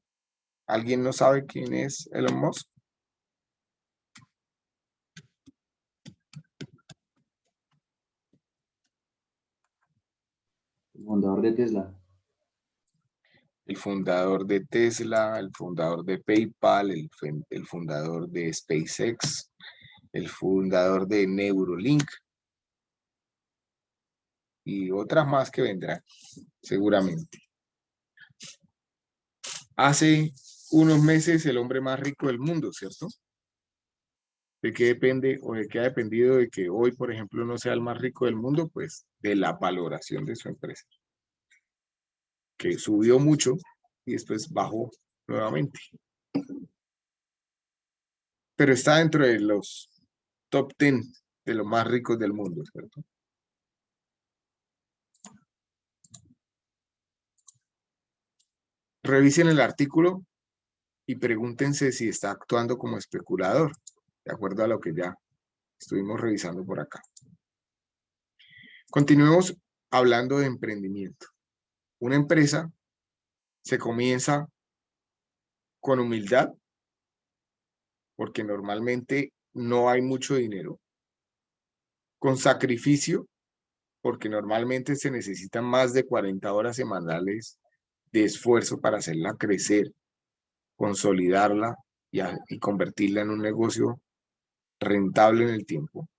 ¿Alguien no sabe quién es Elon Musk? El fundador de Tesla. El fundador de Tesla, el fundador de PayPal, el fundador de SpaceX, el fundador de Neuralink y otras más que vendrán, seguramente. Hace unos meses el hombre más rico del mundo, ¿cierto? ¿De qué depende o de qué ha dependido de que hoy, por ejemplo, no sea el más rico del mundo? Pues de la valoración de su empresa, que subió mucho y después bajó nuevamente. Pero está dentro de los top 10 de los más ricos del mundo, ¿cierto? Revisen el artículo y pregúntense si está actuando como especulador, de acuerdo a lo que ya estuvimos revisando por acá. Continuemos hablando de emprendimiento. Una empresa se comienza con humildad, porque normalmente no hay mucho dinero, con sacrificio, porque normalmente se necesitan más de 40 horas semanales de esfuerzo para hacerla crecer, consolidarla y convertirla en un negocio rentable en el tiempo.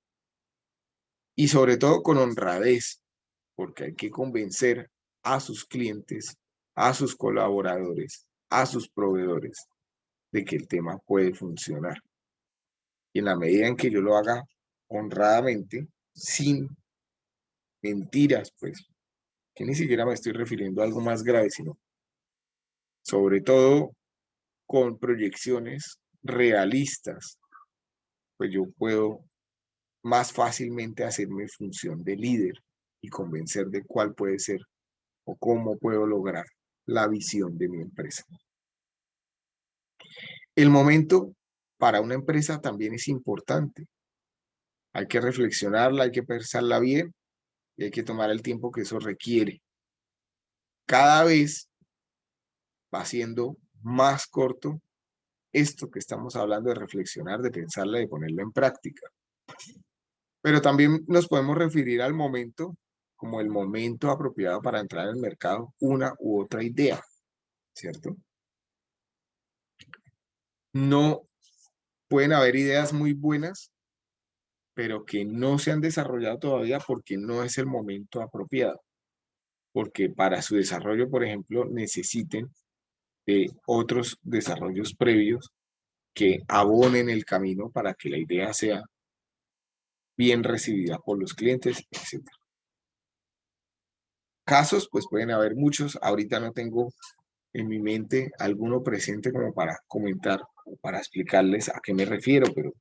Y sobre todo con honradez, porque hay que convencer a sus clientes, a sus colaboradores, a sus proveedores de que el tema puede funcionar. Y en la medida en que yo lo haga honradamente, sin mentiras, pues, que ni siquiera me estoy refiriendo a algo más grave, sino sobre todo con proyecciones realistas, pues yo puedo más fácilmente hacerme función de líder y convencer de cuál puede ser o cómo puedo lograr la visión de mi empresa. El momento para una empresa también es importante. Hay que reflexionarla, hay que pensarla bien y hay que tomar el tiempo que eso requiere. Cada vez va siendo más corto esto que estamos hablando de reflexionar, de pensarla, de ponerla en práctica. Pero también nos podemos referir al momento como el momento apropiado para entrar en el mercado, una u otra idea, ¿cierto? No pueden haber ideas muy buenas, pero que no se han desarrollado todavía porque no es el momento apropiado. Porque para su desarrollo, por ejemplo, necesiten de otros desarrollos previos que abonen el camino para que la idea sea bien recibida por los clientes, etc. Casos, pues pueden haber muchos. Ahorita no tengo en mi mente alguno presente como para comentar o para explicarles a qué me refiero, pero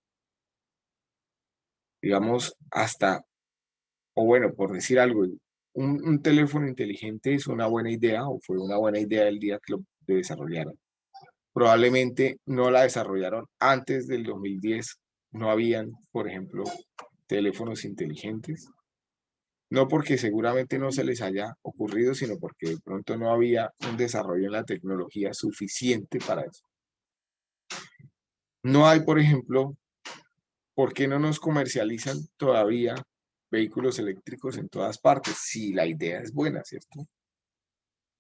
digamos hasta, o bueno, por decir algo, un teléfono inteligente es una buena idea o fue una buena idea el día que lo desarrollaron. Probablemente no la desarrollaron antes del 2010, no habían, por ejemplo, teléfonos inteligentes. No porque seguramente no se les haya ocurrido, sino porque de pronto no había un desarrollo en la tecnología suficiente para eso. No hay, por ejemplo, ¿por qué no nos comercializan todavía vehículos eléctricos en todas partes? Si la idea es buena, ¿cierto?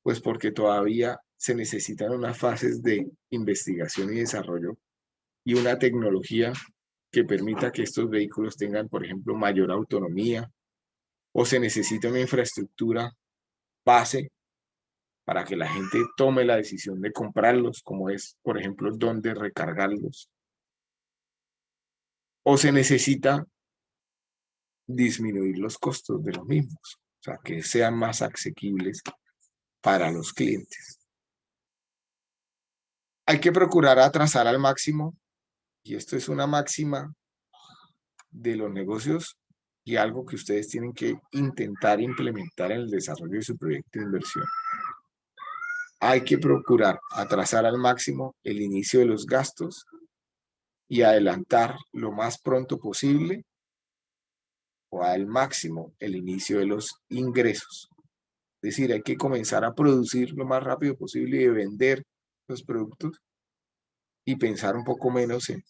Pues porque todavía se necesitan unas fases de investigación y desarrollo y una tecnología que permita que estos vehículos tengan, por ejemplo, mayor autonomía, o se necesita una infraestructura base para que la gente tome la decisión de comprarlos, como es, por ejemplo, dónde recargarlos. O se necesita disminuir los costos de los mismos, o sea, que sean más asequibles para los clientes. Hay que procurar atrasar al máximo, y esto es una máxima de los negocios y algo que ustedes tienen que intentar implementar en el desarrollo de su proyecto de inversión. Hay que procurar atrasar al máximo el inicio de los gastos y adelantar lo más pronto posible o al máximo el inicio de los ingresos. Es decir, hay que comenzar a producir lo más rápido posible y vender los productos y pensar un poco menos en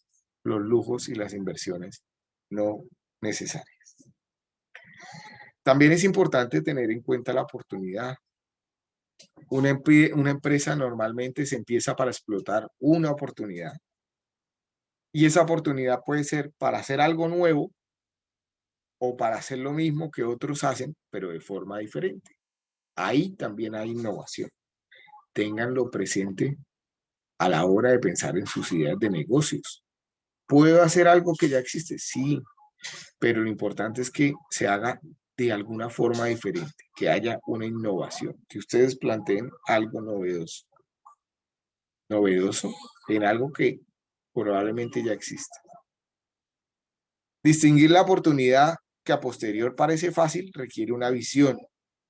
los lujos y las inversiones no necesarias. También es importante tener en cuenta la oportunidad. Una empresa normalmente se empieza para explotar una oportunidad. Y esa oportunidad puede ser para hacer algo nuevo o para hacer lo mismo que otros hacen, pero de forma diferente. Ahí también hay innovación. Ténganlo presente a la hora de pensar en sus ideas de negocios. ¿Puedo hacer algo que ya existe? Sí, pero lo importante es que se haga de alguna forma diferente, que haya una innovación, que ustedes planteen algo novedoso en algo que probablemente ya exista. Distinguir la oportunidad que a posterior parece fácil requiere una visión,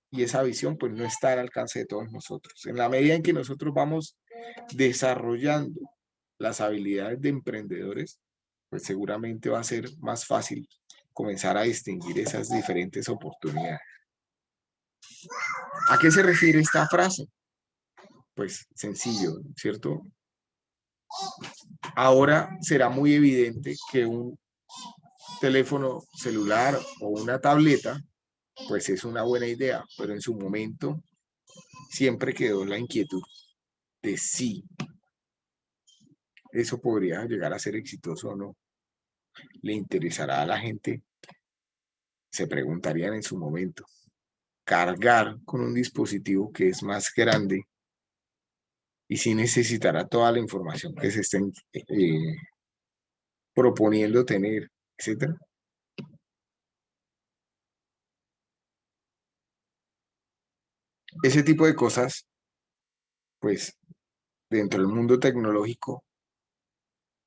y esa visión pues no está al alcance de todos nosotros. En la medida en que nosotros vamos desarrollando las habilidades de emprendedores, pues seguramente va a ser más fácil comenzar a distinguir esas diferentes oportunidades. ¿A qué se refiere esta frase? Pues sencillo, ¿cierto? Ahora será muy evidente que un teléfono celular o una tableta, pues es una buena idea, pero en su momento siempre quedó la inquietud de si eso podría llegar a ser exitoso o no. ¿Le interesará a la gente? Se preguntarían en su momento. Cargar con un dispositivo que es más grande y si necesitará toda la información que se estén proponiendo tener, etcétera. Ese tipo de cosas, pues, dentro del mundo tecnológico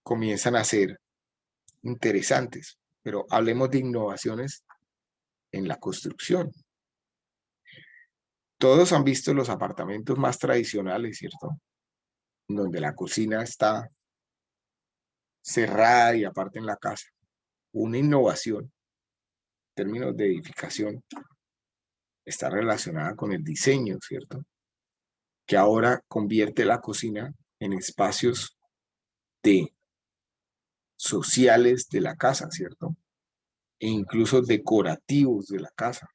comienzan a ser interesantes, pero hablemos de innovaciones en la construcción. Todos han visto los apartamentos más tradicionales, ¿cierto? Donde la cocina está cerrada y aparte en la casa. Una innovación, en términos de edificación, está relacionada con el diseño, ¿cierto? Que ahora convierte la cocina en espacios sociales de la casa, ¿cierto? E incluso decorativos de la casa.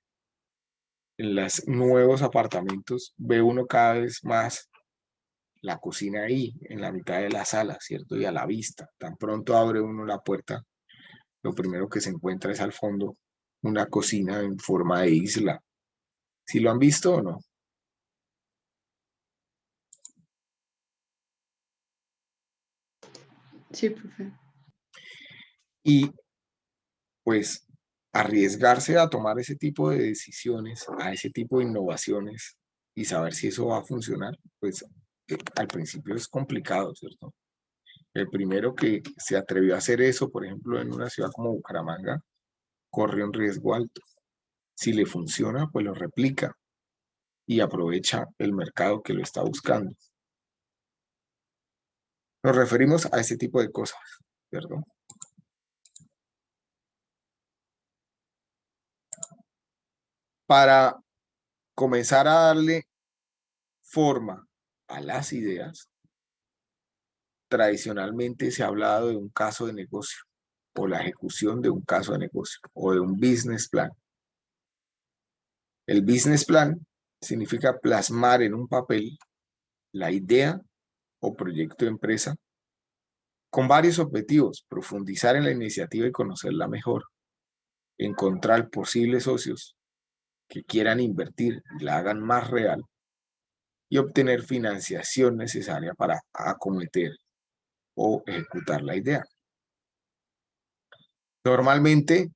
En los nuevos apartamentos ve uno cada vez más la cocina ahí, en la mitad de la sala, ¿cierto? Y a la vista. Tan pronto abre uno la puerta, lo primero que se encuentra es al fondo una cocina en forma de isla. ¿Sí lo han visto o no? Sí, profe. Y pues arriesgarse a tomar ese tipo de decisiones, a ese tipo de innovaciones y saber si eso va a funcionar, pues al principio es complicado, ¿cierto? El primero que se atrevió a hacer eso, por ejemplo, en una ciudad como Bucaramanga, corre un riesgo alto. Si le funciona, pues lo replica y aprovecha el mercado que lo está buscando. Nos referimos a ese tipo de cosas, ¿cierto? Para comenzar a darle forma a las ideas, tradicionalmente se ha hablado de un caso de negocio o la ejecución de un caso de negocio o de un business plan. El business plan significa plasmar en un papel la idea o proyecto de empresa con varios objetivos: profundizar en la iniciativa y conocerla mejor, encontrar posibles socios que quieran invertir y la hagan más real, y obtener financiación necesaria para acometer o ejecutar la idea. Normalmente,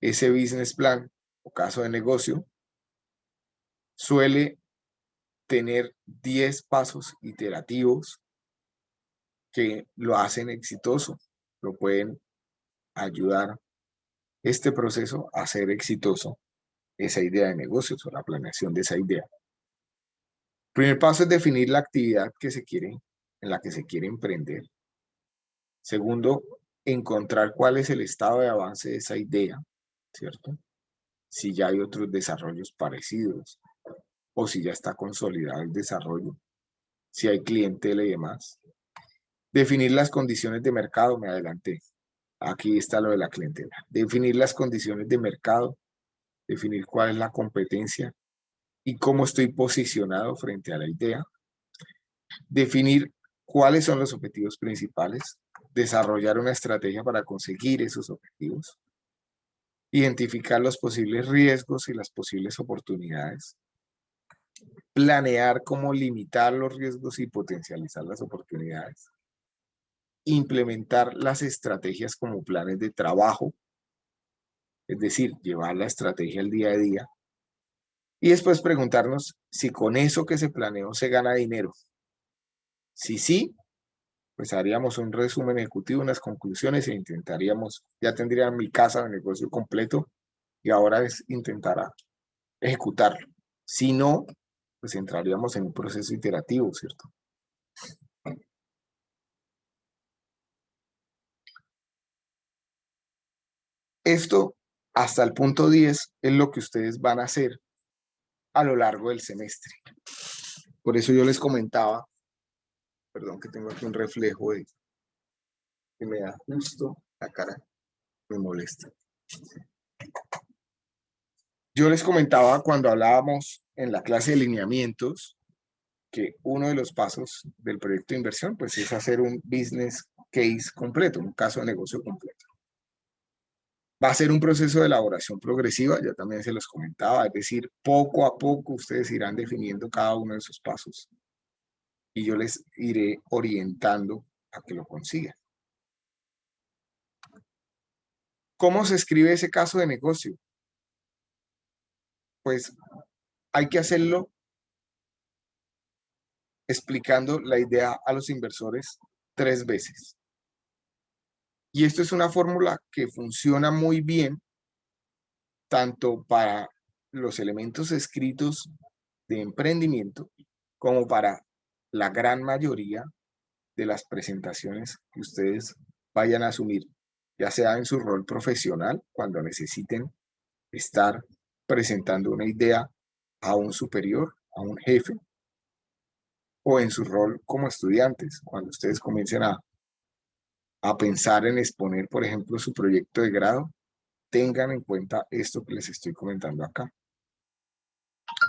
ese business plan o caso de negocio suele tener 10 pasos iterativos que lo hacen exitoso, lo pueden ayudar este proceso a ser exitoso esa idea de negocios o la planeación de esa idea. El primer paso es definir la actividad en la que se quiere emprender. Segundo, encontrar cuál es el estado de avance de esa idea, ¿cierto? Si ya hay otros desarrollos parecidos o si ya está consolidado el desarrollo, si hay clientela y demás. Definir las condiciones de mercado, me adelanté. Aquí está lo de la clientela. Definir las condiciones de mercado, definir cuál es la competencia y cómo estoy posicionado frente a la idea. Definir cuáles son los objetivos principales, desarrollar una estrategia para conseguir esos objetivos, identificar los posibles riesgos y las posibles oportunidades, planear cómo limitar los riesgos y potencializar las oportunidades, implementar las estrategias como planes de trabajo, es decir, llevar la estrategia al día a día, y después preguntarnos si con eso que se planeó se gana dinero. Si sí, pues haríamos un resumen ejecutivo, unas conclusiones e intentaríamos, ya tendría mi casa de negocio completo y ahora es intentar ejecutarlo. Si no, pues entraríamos en un proceso iterativo, ¿cierto? Esto, hasta el punto 10, es lo que ustedes van a hacer a lo largo del semestre. Por eso yo les comentaba, perdón que tengo aquí un reflejo que me da justo la cara, me molesta. Yo les comentaba cuando hablábamos en la clase de lineamientos que uno de los pasos del proyecto de inversión pues es hacer un business case completo, un caso de negocio completo. Va a ser un proceso de elaboración progresiva, ya también se los comentaba, es decir, poco a poco ustedes irán definiendo cada uno de esos pasos y yo les iré orientando a que lo consigan. ¿Cómo se escribe ese caso de negocio? Pues hay que hacerlo explicando la idea a los inversores 3 veces. Y esto es una fórmula que funciona muy bien tanto para los elementos escritos de emprendimiento como para la gran mayoría de las presentaciones que ustedes vayan a asumir, ya sea en su rol profesional, cuando necesiten estar presentando una idea a un superior, a un jefe, o en su rol como estudiantes, cuando ustedes comiencen a pensar en exponer, por ejemplo, su proyecto de grado, tengan en cuenta esto que les estoy comentando acá.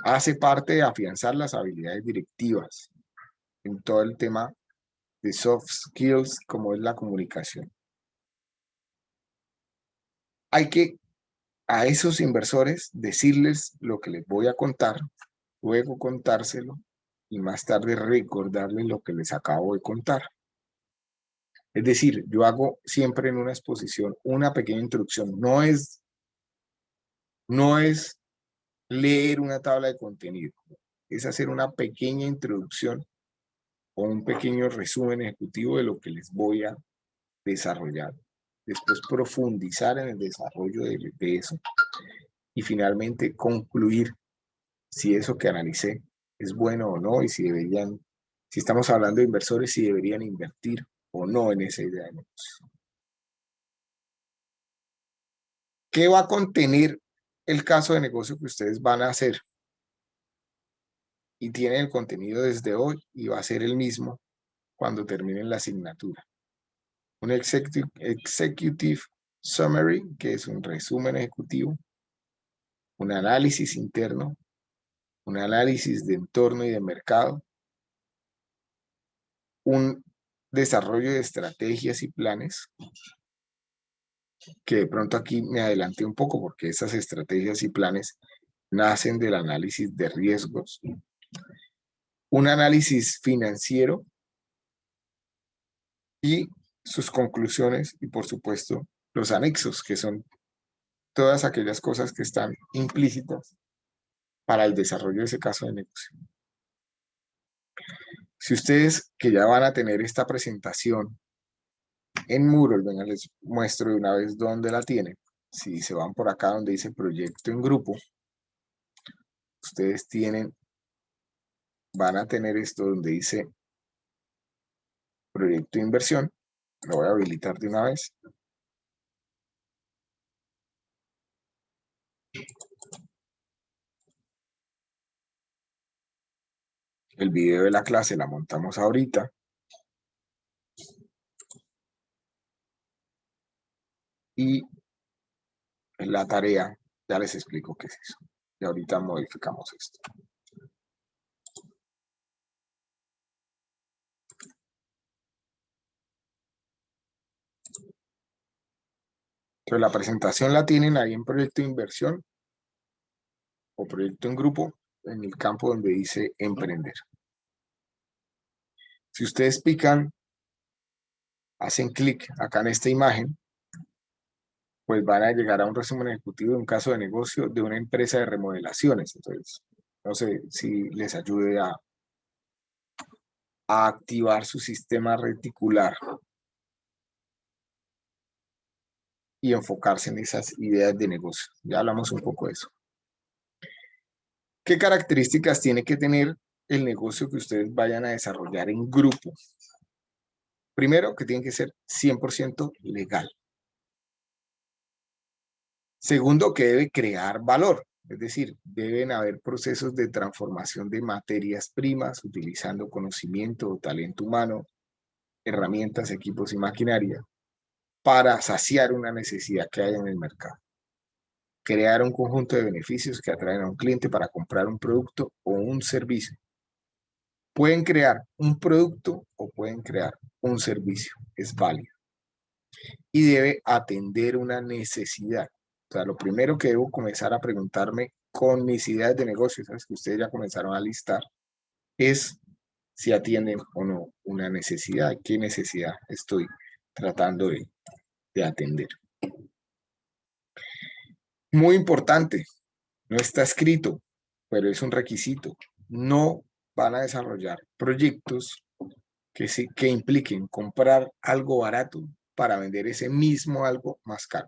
Hace parte de afianzar las habilidades directivas en todo el tema de soft skills, como es la comunicación. Hay que a esos inversores decirles lo que les voy a contar, luego contárselo y más tarde recordarles lo que les acabo de contar. Es decir, yo hago siempre en una exposición una pequeña introducción. No es leer una tabla de contenido, es hacer una pequeña introducción o un pequeño resumen ejecutivo de lo que les voy a desarrollar. Después profundizar en el desarrollo de eso y finalmente concluir si eso que analicé es bueno o no y si estamos hablando de inversores, si deberían invertir o no en esa idea de negocio. ¿Qué va a contener el caso de negocio que ustedes van a hacer? Y tienen el contenido desde hoy y va a ser el mismo cuando terminen la asignatura. Un executive summary, que es un resumen ejecutivo, un análisis interno, un análisis de entorno y de mercado, un desarrollo de estrategias y planes, que de pronto aquí me adelanté un poco porque esas estrategias y planes nacen del análisis de riesgos, un análisis financiero y sus conclusiones y por supuesto los anexos, que son todas aquellas cosas que están implícitas para el desarrollo de ese caso de negocio. Si ustedes que ya van a tener esta presentación en Moodle, venga, les muestro de una vez dónde la tienen. si se van por acá donde dice proyecto en grupo, ustedes van a tener esto donde dice proyecto de inversión. Lo voy a habilitar de una vez. El video de la clase la montamos ahorita. Y en la tarea ya les explico qué es eso. Y ahorita modificamos esto. Entonces la presentación la tienen ahí en proyecto de inversión o proyecto en grupo en el campo donde dice emprender. Si ustedes pican, hacen clic acá en esta imagen, pues van a llegar a un resumen ejecutivo de un caso de negocio de una empresa de remodelaciones. Entonces, no sé si les ayude a activar su sistema reticular y enfocarse en esas ideas de negocio. Ya hablamos un poco de eso. ¿Qué características tiene que tener el negocio que ustedes vayan a desarrollar en grupo? Primero, que tiene que ser 100% legal. Segundo, que debe crear valor. Es decir, deben haber procesos de transformación de materias primas utilizando conocimiento o talento humano, herramientas, equipos y maquinaria para saciar una necesidad que haya en el mercado. Crear un conjunto de beneficios que atraen a un cliente para comprar un producto o un servicio. Pueden crear un producto o pueden crear un servicio. Es válido. Y debe atender una necesidad. O sea, lo primero que debo comenzar a preguntarme con mis ideas de negocio, ¿sabes? Que ustedes ya comenzaron a listar, es si atienden o no una necesidad. ¿Qué necesidad estoy tratando de atender? Muy importante, no está escrito, pero es un requisito. No van a desarrollar proyectos que impliquen comprar algo barato para vender ese mismo algo más caro.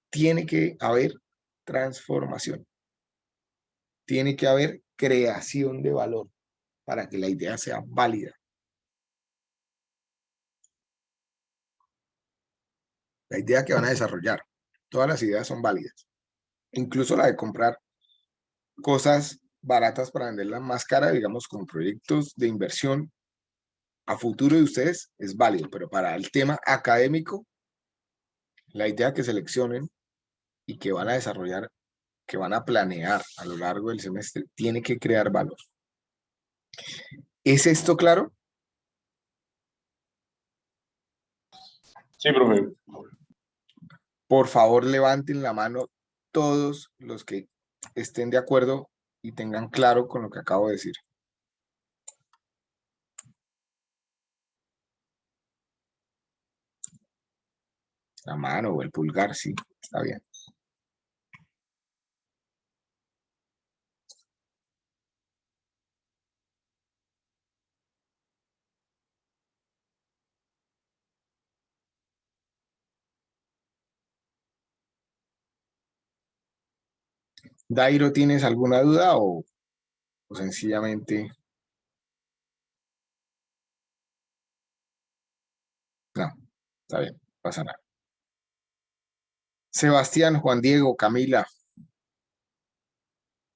Tiene que haber transformación. Tiene que haber creación de valor para que la idea sea válida. La idea que van a desarrollar, todas las ideas son válidas. Incluso la de comprar cosas baratas para venderlas más caras, digamos, como proyectos de inversión a futuro de ustedes, es válido. Pero para el tema académico, la idea que seleccionen y que van a desarrollar, que van a planear a lo largo del semestre, tiene que crear valor. ¿Es esto claro? Sí, profe. Por favor, levanten la mano todos los que estén de acuerdo y tengan claro con lo que acabo de decir. La mano o el pulgar, sí, está bien. Dairo, ¿tienes alguna duda o sencillamente? No, está bien, no pasa nada. Sebastián, Juan Diego, Camila,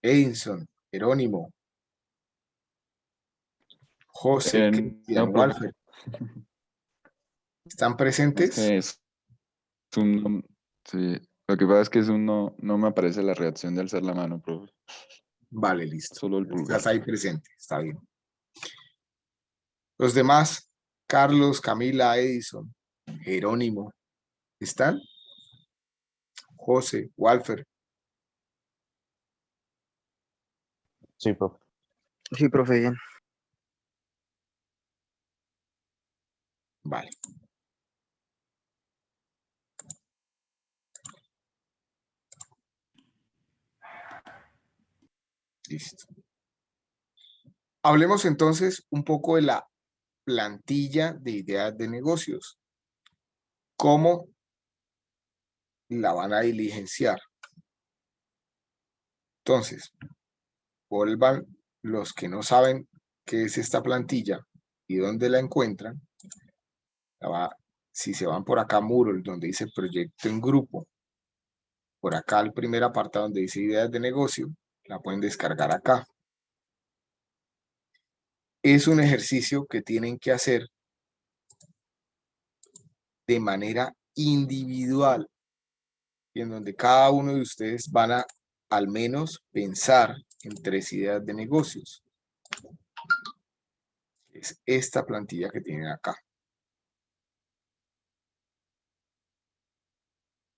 Edinson, Jerónimo, José, Cristian, No, profe, Walfer, ¿están es presentes? que es un... Sí, lo que pasa es que es un no me aparece la reacción de alzar la mano, profe. Vale, listo. Solo el pulgar. Estás ahí presente, está bien. Los demás, Carlos, Camila, Edison, Jerónimo, ¿están? José, Walfer, Sí, profe. Sí, profe, bien. vale. Listo. Hablemos entonces un poco de la plantilla de ideas de negocios. ¿Cómo la van a diligenciar. Entonces, vuelvan los que no saben qué es esta plantilla y dónde la encuentran. Si se van por acá a Moodle, donde dice proyecto en grupo, por acá el primer apartado donde dice ideas de negocio, la pueden descargar acá. Es un ejercicio que tienen que hacer de manera individual y en donde cada uno de ustedes van a al menos pensar en 3 ideas de negocios. Es esta plantilla que tienen acá.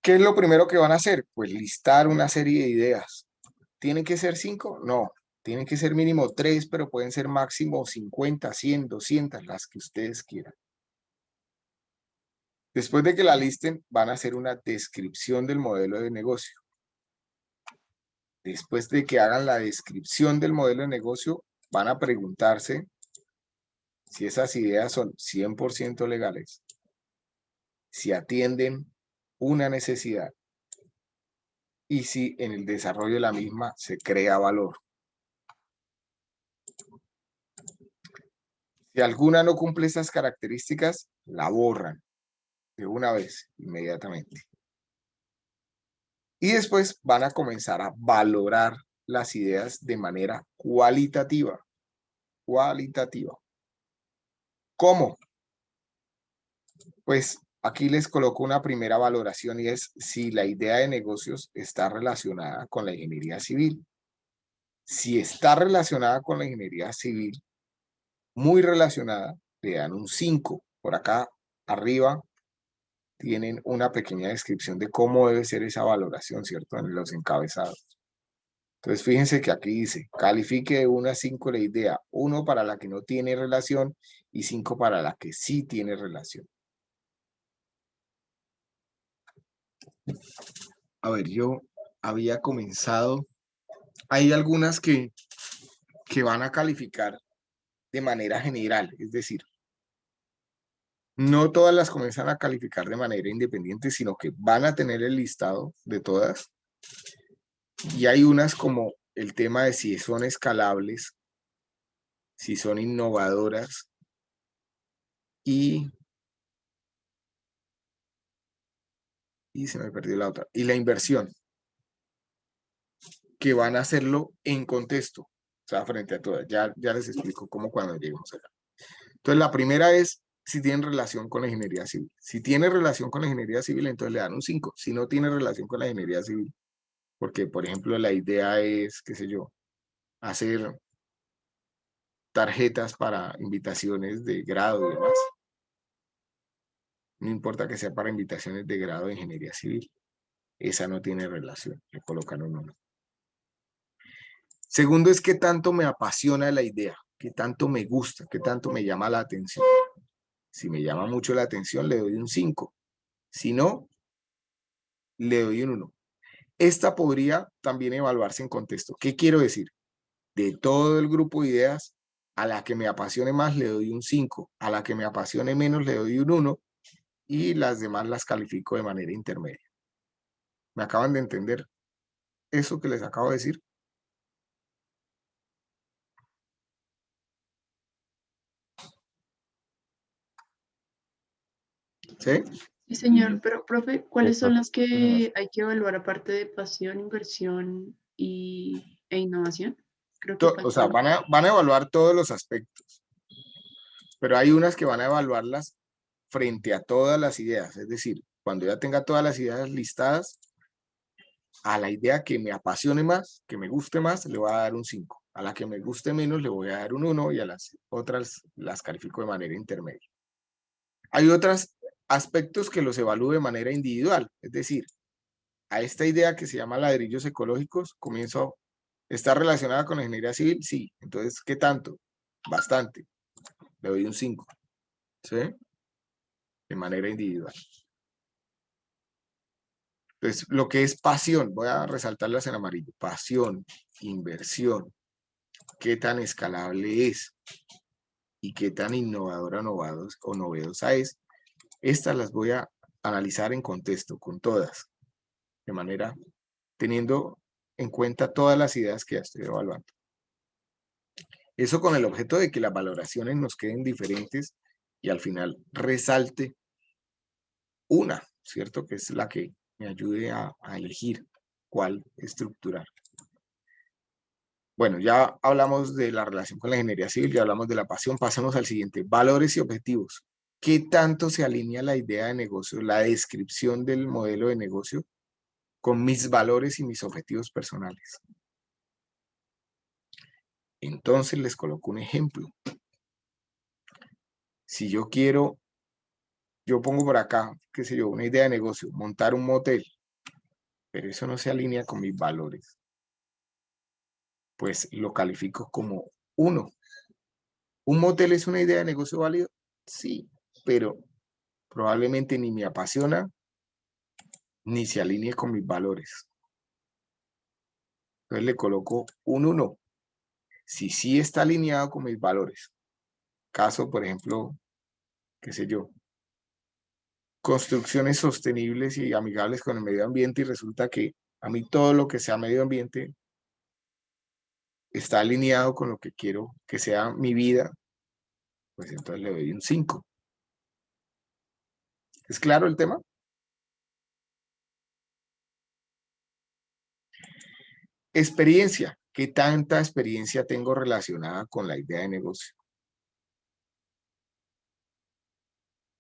¿Qué es lo primero que van a hacer? Pues listar una serie de ideas. ¿Tienen que ser 5? No. Tienen que ser mínimo 3, pero pueden ser máximo 50, 100, 200, las que ustedes quieran. Después de que la listen, van a hacer una descripción del modelo de negocio. Después de que hagan la descripción del modelo de negocio, van a preguntarse si esas ideas son 100% legales, si atienden una necesidad y si en el desarrollo de la misma se crea valor. Si alguna no cumple estas características, la borran de una vez, inmediatamente. Y después van a comenzar a valorar las ideas de manera cualitativa. Cualitativa. ¿Cómo? Pues aquí les coloco una primera valoración y es si la idea de negocios está relacionada con la ingeniería civil. Si está relacionada con la ingeniería civil, muy relacionada, le dan un 5. Por acá arriba tienen una pequeña descripción de cómo debe ser esa valoración, ¿cierto? En los encabezados. Entonces, fíjense que aquí dice, califique de 1 a 5 la idea, 1 para la que no tiene relación y 5 para la que sí tiene relación. A ver, yo había comenzado, hay algunas que van a calificar de manera general, es decir, no todas las comienzan a calificar de manera independiente, sino que van a tener el listado de todas. Y hay unas como el tema de si son escalables, si son innovadoras y se me perdió la otra. Y la inversión, que van a hacerlo en contexto, o sea, frente a todas. Ya les explico cómo cuando lleguemos acá. Entonces, la primera es si tienen relación con la ingeniería civil. Si tiene relación con la ingeniería civil, entonces le dan un 5. Si no tiene relación con la ingeniería civil, porque, por ejemplo, la idea es, qué sé yo, hacer tarjetas para invitaciones de grado y demás. No importa que sea para invitaciones de grado de ingeniería civil. Esa no tiene relación. Le colocan un 1. Segundo es qué tanto me apasiona la idea, qué tanto me gusta, qué tanto me llama la atención. Si me llama mucho la atención, le doy un 5. Si no, le doy un 1. Esta podría también evaluarse en contexto. ¿Qué quiero decir? De todo el grupo de ideas, a la que me apasione más le doy un 5, a la que me apasione menos le doy un 1 y las demás las califico de manera intermedia. ¿Me acaban de entender eso que les acabo de decir? ¿Sí? Sí, señor, pero profe, ¿cuáles son las Ajá. que hay que evaluar aparte de pasión, inversión e innovación? Creo que O sea, falta. van a evaluar todos los aspectos, pero hay unas que van a evaluarlas frente a todas las ideas. Es decir, cuando ya tenga todas las ideas listadas, a la idea que me apasione más, que me guste más, le voy a dar un 5. A la que me guste menos, le voy a dar un 1 y a las otras las califico de manera intermedia. Hay otros aspectos que los evalúo de manera individual. Es decir, a esta idea que se llama ladrillos ecológicos, comienzo, ¿está relacionada con la ingeniería civil? Sí. Entonces, ¿qué tanto? Bastante. Le doy un 5. ¿Sí? De manera individual. Entonces, lo que es pasión, voy a resaltarlas en amarillo. Pasión, inversión, qué tan escalable es y qué tan innovadora o novedosa es. Estas las voy a analizar en contexto con todas. de manera, teniendo en cuenta todas las ideas que ya estoy evaluando. Eso con el objeto de que las valoraciones nos queden diferentes y al final resalte una, ¿cierto? Que es la que me ayude a elegir cuál estructurar. Bueno, ya hablamos de la relación con la ingeniería civil, ya hablamos de la pasión, pasamos al siguiente, valores y objetivos. ¿Qué tanto se alinea la idea de negocio, la descripción del modelo de negocio con mis valores y mis objetivos personales? Entonces les coloco un ejemplo. Si yo quiero, yo pongo por acá, qué sé yo, una idea de negocio, montar un motel, pero eso no se alinea con mis valores, pues lo califico como 1. ¿Un motel es una idea de negocio válida? Sí, pero probablemente ni me apasiona, ni se alinee con mis valores. Entonces le coloco un 1. Si sí está alineado con mis valores. Caso, por ejemplo, qué sé yo, construcciones sostenibles y amigables con el medio ambiente y resulta que a mí todo lo que sea medio ambiente está alineado con lo que quiero que sea mi vida, pues entonces le doy un 5. ¿Es claro el tema? Experiencia. ¿Qué tanta experiencia tengo relacionada con la idea de negocio?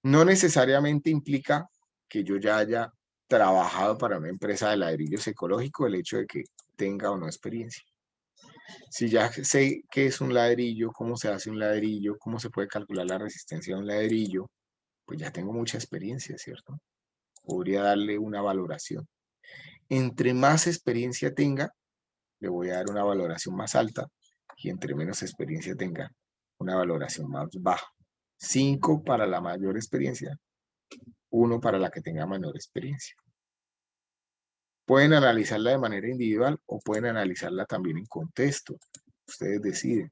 No necesariamente implica que yo ya haya trabajado para una empresa de ladrillos ecológicos el hecho de que tenga o no experiencia. Si ya sé qué es un ladrillo, cómo se hace un ladrillo, cómo se puede calcular la resistencia de un ladrillo, pues ya tengo mucha experiencia, ¿cierto? Podría darle una valoración. Entre más experiencia tenga, le voy a dar una valoración más alta y entre menos experiencia tenga, una valoración más baja. 5 para la mayor experiencia, 1 para la que tenga menor experiencia. Pueden analizarla de manera individual o pueden analizarla también en contexto. Ustedes deciden.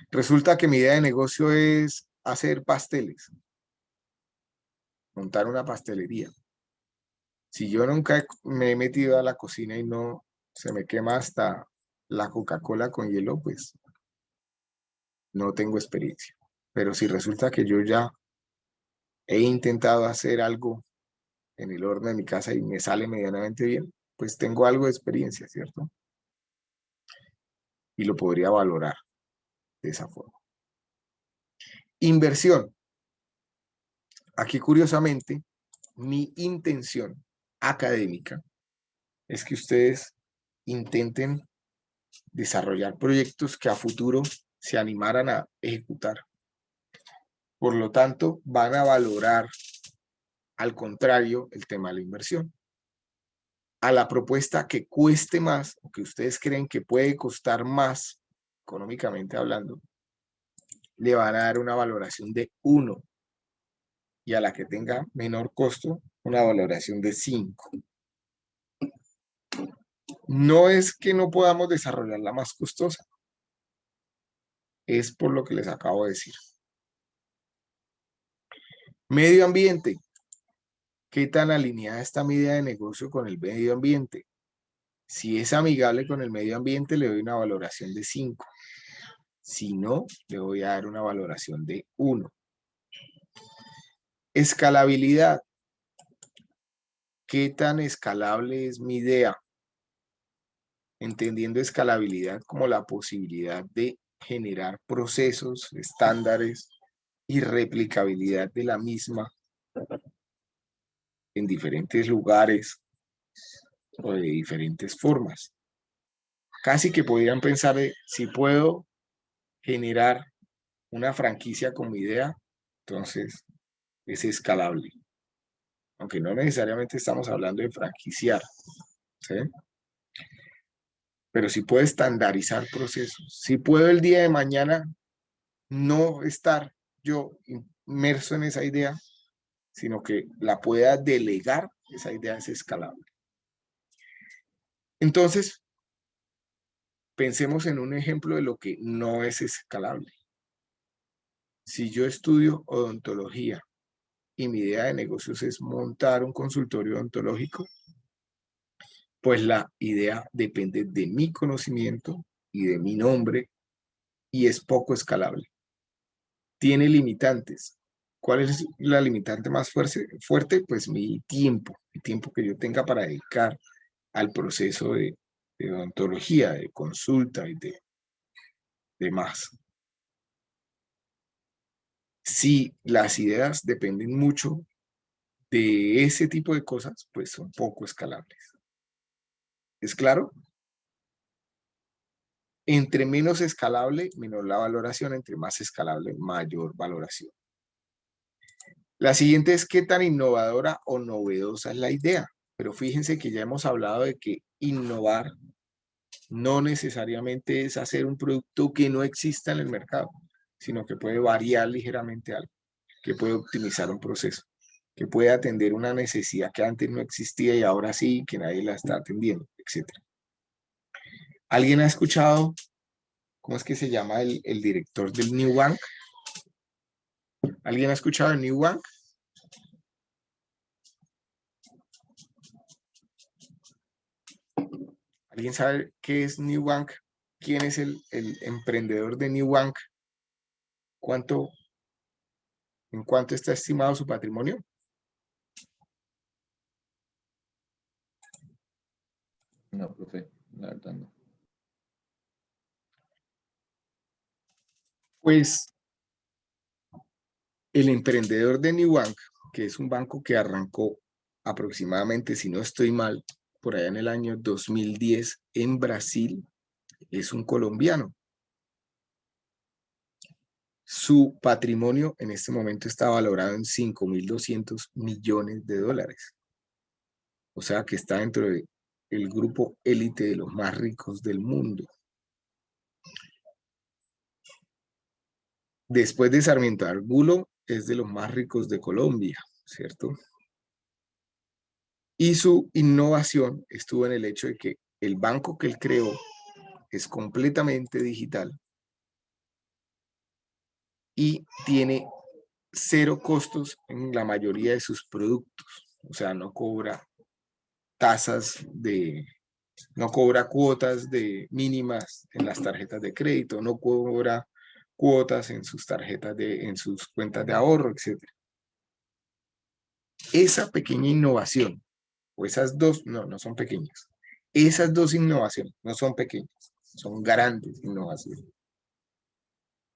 Resulta que mi idea de negocio es hacer pasteles, montar una pastelería. Si yo nunca me he metido a la cocina y no se me quema hasta la Coca-Cola con hielo, pues no tengo experiencia. Pero si resulta que yo ya he intentado hacer algo en el horno de mi casa y me sale medianamente bien, pues tengo algo de experiencia, ¿cierto? Y lo podría valorar de esa forma. Inversión. Aquí, curiosamente, mi intención académica es que ustedes intenten desarrollar proyectos que a futuro se animaran a ejecutar. Por lo tanto, van a valorar, al contrario, el tema de la inversión. A la propuesta que cueste más, o que ustedes creen que puede costar más, económicamente hablando, le van a dar una valoración de 1. Y a la que tenga menor costo, una valoración de 5. No es que no podamos desarrollar la más costosa, es por lo que les acabo de decir. Medio ambiente. ¿Qué tan alineada está mi idea de negocio con el medio ambiente? Si es amigable con el medio ambiente, le doy una valoración de 5. Si no, le voy a dar una valoración de 1. Escalabilidad. ¿Qué tan escalable es mi idea? Entendiendo escalabilidad como la posibilidad de generar procesos, estándares y replicabilidad de la misma en diferentes lugares o de diferentes formas. Casi que podrían pensar si puedo generar una franquicia con mi idea, entonces es escalable. Aunque no necesariamente estamos hablando de franquiciar, ¿sí? Pero si puedo estandarizar procesos, si puedo el día de mañana no estar yo inmerso en esa idea, sino que la pueda delegar, esa idea es escalable. Entonces, pensemos en un ejemplo de lo que no es escalable. Si yo estudio odontología y mi idea de negocios es montar un consultorio odontológico, pues la idea depende de mi conocimiento y de mi nombre y es poco escalable. Tiene limitantes. ¿Cuál es la limitante más fuerte? Pues mi tiempo que yo tenga para dedicar al proceso de odontología, de consulta y de demás. Si las ideas dependen mucho de ese tipo de cosas, pues son poco escalables. ¿Es claro? Entre menos escalable, menor la valoración. Entre más escalable, mayor valoración. La siguiente es qué tan innovadora o novedosa es la idea. Pero fíjense que ya hemos hablado de que innovar no necesariamente es hacer un producto que no exista en el mercado, sino que puede variar ligeramente algo, que puede optimizar un proceso, que puede atender una necesidad que antes no existía y ahora sí, que nadie la está atendiendo, etc. ¿Alguien ha escuchado cómo es que se llama el director del New Bank? ¿Alguien ha escuchado el New Bank? ¿Alguien sabe qué es New Bank? ¿Quién es el emprendedor de New Bank? ¿En cuánto está estimado su patrimonio? No, profe, la verdad no. Pues el emprendedor de New Bank, que es un banco que arrancó aproximadamente, si no estoy mal, por allá en el año 2010 en Brasil, es un colombiano. Su patrimonio en este momento está valorado en 5.200 millones de dólares. O sea que está dentro del grupo élite de los más ricos del mundo. Después de Sarmiento Angulo, es de los más ricos de Colombia, ¿cierto? Y su innovación estuvo en el hecho de que el banco que él creó es completamente digital y tiene 0 costos en la mayoría de sus productos. O sea, no cobra no cobra cuotas de mínimas en las tarjetas de crédito, no cobra cuotas en sus en sus cuentas de ahorro, etc. Esa pequeña innovación, o esas dos, no son pequeñas. Esas dos innovaciones no son pequeñas, son grandes innovaciones.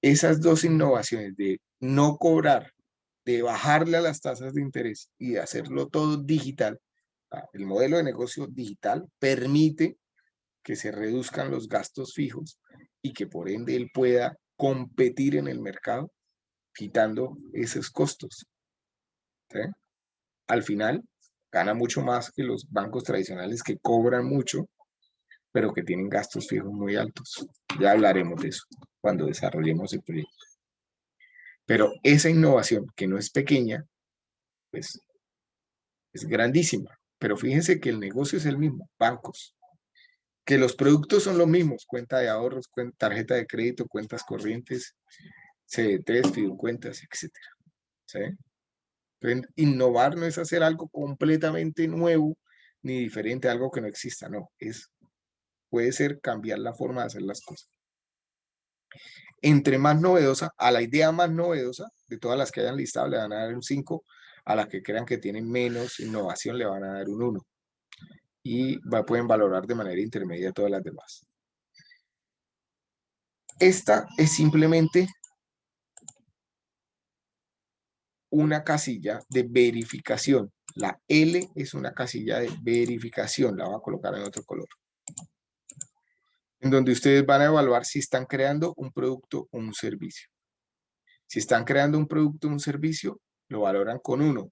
Esas dos innovaciones de no cobrar, de bajarle a las tasas de interés y de hacerlo todo digital, el modelo de negocio digital permite que se reduzcan los gastos fijos y que por ende él pueda competir en el mercado quitando esos costos. ¿Sí? Al final, gana mucho más que los bancos tradicionales que cobran mucho, pero que tienen gastos fijos muy altos. Ya hablaremos de eso cuando desarrollemos el proyecto. Pero esa innovación, que no es pequeña, pues es grandísima. Pero fíjense que el negocio es el mismo, bancos. Que los productos son los mismos, cuenta de ahorros, tarjeta de crédito, cuentas corrientes, CD3, fiducuentas, etc. ¿Sí? Entonces, innovar no es hacer algo completamente nuevo ni diferente a algo que no exista, no, puede ser cambiar la forma de hacer las cosas. Entre más novedosa, a la idea más novedosa de todas las que hayan listado le van a dar un 5, a las que crean que tienen menos innovación le van a dar un 1. Y pueden valorar de manera intermedia todas las demás. Esta es simplemente una casilla de verificación. La L es una casilla de verificación, la voy a colocar en otro color. En donde ustedes van a evaluar si están creando un producto o un servicio. Si están creando un producto o un servicio, lo valoran con 1.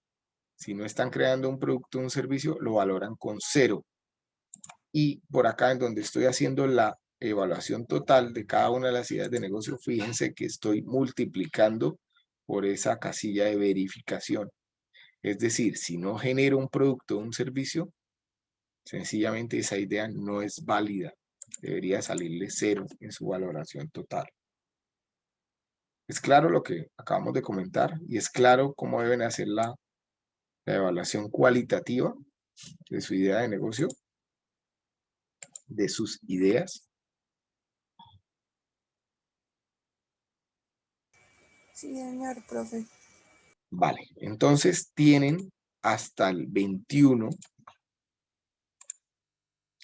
Si no están creando un producto o un servicio, lo valoran con 0. Y por acá, en donde estoy haciendo la evaluación total de cada una de las ideas de negocio, fíjense que estoy multiplicando por esa casilla de verificación. Es decir, si no genero un producto o un servicio, sencillamente esa idea no es válida. Debería salirle 0 en su valoración total. Es claro lo que acabamos de comentar y es claro cómo deben hacer la evaluación cualitativa de su idea de negocio, de sus ideas. Sí, señor, profe. Vale, entonces tienen hasta el 21,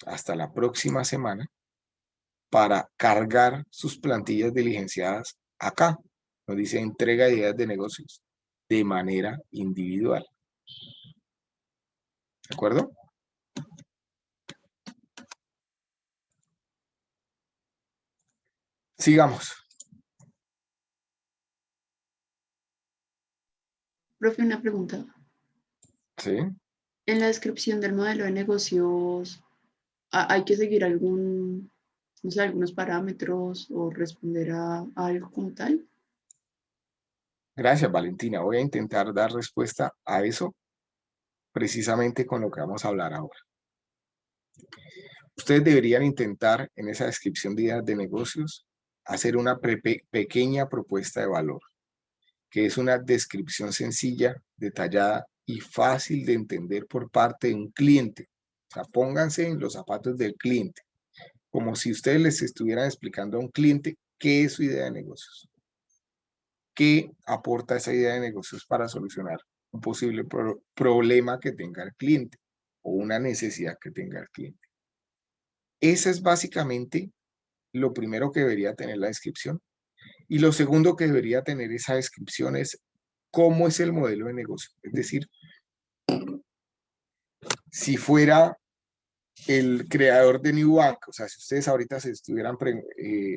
hasta la próxima semana, para cargar sus plantillas diligenciadas acá. Nos dice entrega de ideas de negocios de manera individual. ¿De acuerdo? Sigamos. Profe, una pregunta. ¿Sí? En la descripción del modelo de negocios, ¿hay que seguir no sé, algunos parámetros o responder a algo como tal? Gracias, Valentina. Voy a intentar dar respuesta a eso precisamente con lo que vamos a hablar ahora. Ustedes deberían intentar en esa descripción de ideas de negocios hacer una pequeña propuesta de valor, que es una descripción sencilla, detallada y fácil de entender por parte de un cliente. O sea, pónganse en los zapatos del cliente, como si ustedes les estuvieran explicando a un cliente qué es su idea de negocios, qué aporta esa idea de negocios para solucionar un posible problema que tenga el cliente o una necesidad que tenga el cliente. Ese es básicamente lo primero que debería tener la descripción. Y lo segundo que debería tener esa descripción es cómo es el modelo de negocio. Es decir, si fuera el creador de New Bank, o sea, si ustedes ahorita se estuvieran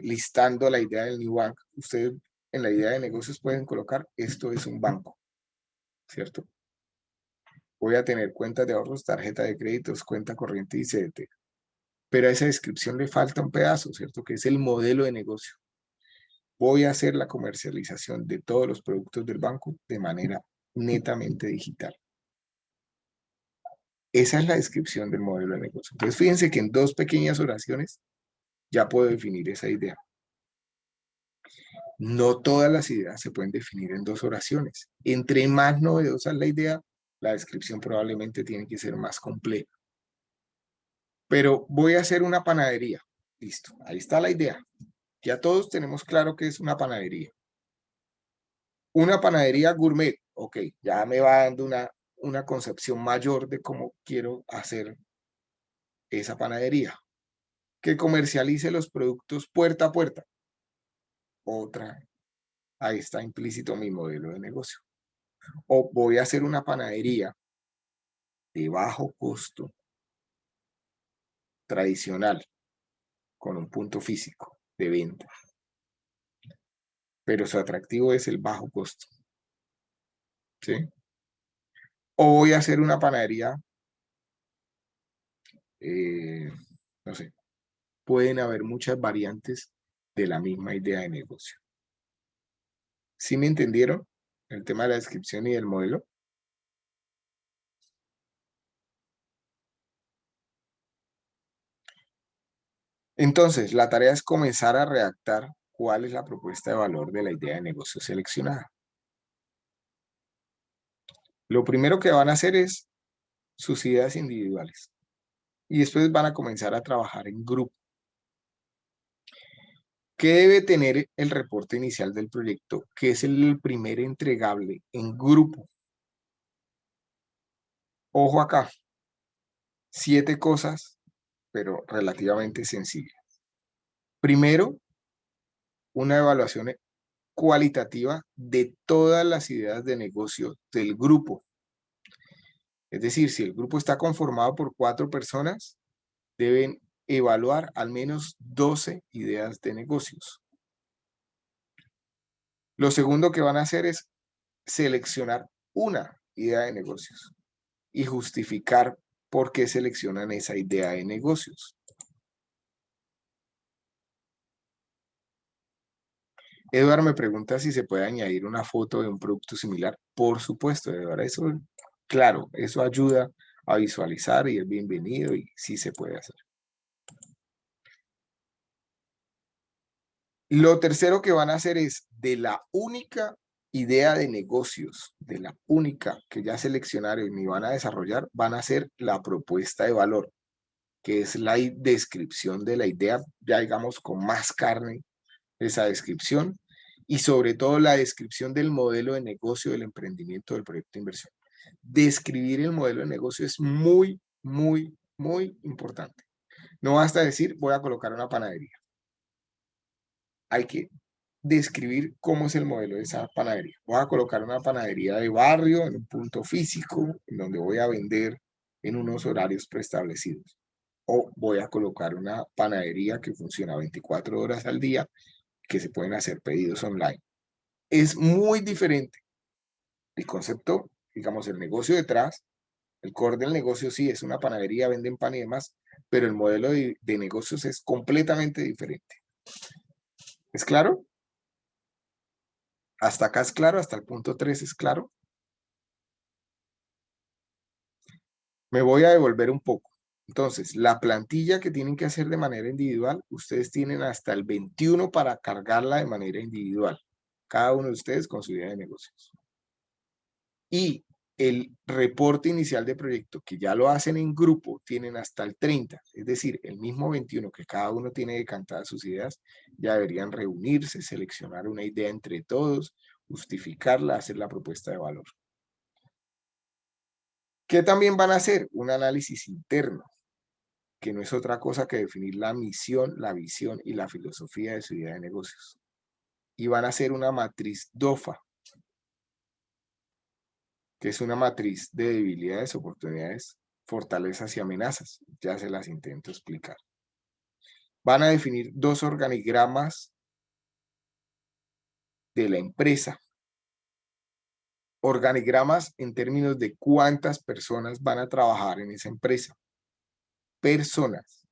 listando la idea del New Bank, ustedes en la idea de negocios pueden colocar, esto es un banco, ¿cierto? Voy a tener cuentas de ahorros, tarjeta de créditos, cuenta corriente y CDT. Pero a esa descripción le falta un pedazo, ¿cierto? Que es el modelo de negocio. Voy a hacer la comercialización de todos los productos del banco de manera netamente digital. Esa es la descripción del modelo de negocio. Entonces, fíjense que en 2 pequeñas oraciones ya puedo definir esa idea. No todas las ideas se pueden definir en 2 oraciones. Entre más novedosa es la idea, la descripción probablemente tiene que ser más compleja. Pero voy a hacer una panadería. Listo, ahí está la idea. Ya todos tenemos claro que es una panadería. Una panadería gourmet. Ok, ya me va dando una concepción mayor de cómo quiero hacer esa panadería. Que comercialice los productos puerta a puerta. Otra, ahí está implícito mi modelo de negocio. O voy a hacer una panadería de bajo costo, tradicional, con un punto físico de venta. Pero su atractivo es el bajo costo. ¿Sí? O voy a hacer una panadería, no sé, pueden haber muchas variantes de la misma idea de negocio. ¿Sí me entendieron el tema de la descripción y del modelo? Entonces, la tarea es comenzar a redactar cuál es la propuesta de valor de la idea de negocio seleccionada. Lo primero que van a hacer es sus ideas individuales y después van a comenzar a trabajar en grupo. ¿Qué debe tener el reporte inicial del proyecto? Que es el primer entregable en grupo. Ojo acá, 7 cosas, pero relativamente sencillas. Primero, una evaluación cualitativa de todas las ideas de negocio del grupo. Es decir, si el grupo está conformado por 4 personas, deben evaluar al menos 12 ideas de negocios. Lo segundo que van a hacer es seleccionar una idea de negocios y justificar por qué seleccionan esa idea de negocios. Eduardo me pregunta si se puede añadir una foto de un producto similar. Por supuesto, Eduardo, eso, claro, eso ayuda a visualizar y es bienvenido y sí se puede hacer. Lo tercero que van a hacer es de la única idea de negocios, de la única que ya seleccionaron y van a desarrollar, van a hacer la propuesta de valor, que es la descripción de la idea, ya digamos con más carne, esa descripción, y sobre todo la descripción del modelo de negocio del emprendimiento del proyecto de inversión. Describir el modelo de negocio es muy, muy, muy importante. No basta decir, voy a colocar una panadería. Hay que describir cómo es el modelo de esa panadería. Voy a colocar una panadería de barrio en un punto físico, en donde voy a vender en unos horarios preestablecidos. O voy a colocar una panadería que funciona 24 horas al día, que se pueden hacer pedidos online. Es muy diferente el concepto, digamos, el negocio detrás. El core del negocio sí es una panadería, venden pan y demás, pero el modelo de negocios es completamente diferente. ¿Es claro? Hasta acá es claro, hasta el punto 3 es claro. Me voy a devolver un poco. Entonces, la plantilla que tienen que hacer de manera individual, ustedes tienen hasta el 21 para cargarla de manera individual. Cada uno de ustedes con su idea de negocios. Y el reporte inicial de proyecto, que ya lo hacen en grupo, tienen hasta el 30, es decir, el mismo 21 que cada uno tiene decantadas sus ideas, ya deberían reunirse, seleccionar una idea entre todos, justificarla, hacer la propuesta de valor. ¿Qué también van a hacer? Un análisis interno, que no es otra cosa que definir la misión, la visión y la filosofía de su idea de negocios. Y van a hacer una matriz DOFA, que es una matriz de debilidades, oportunidades, fortalezas y amenazas. Ya se las intento explicar. Van a definir 2 organigramas de la empresa. Organigramas en términos de cuántas personas van a trabajar en esa empresa. Personas.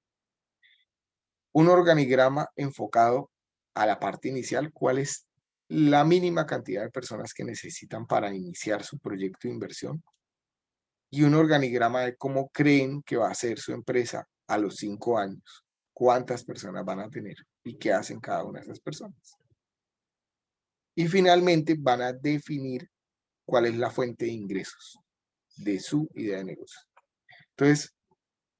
Un organigrama enfocado a la parte inicial, cuál es la mínima cantidad de personas que necesitan para iniciar su proyecto de inversión. Y un organigrama de cómo creen que va a ser su empresa a los 5 años. Cuántas personas van a tener y qué hacen cada una de esas personas. Y finalmente van a definir cuál es la fuente de ingresos de su idea de negocio. Entonces,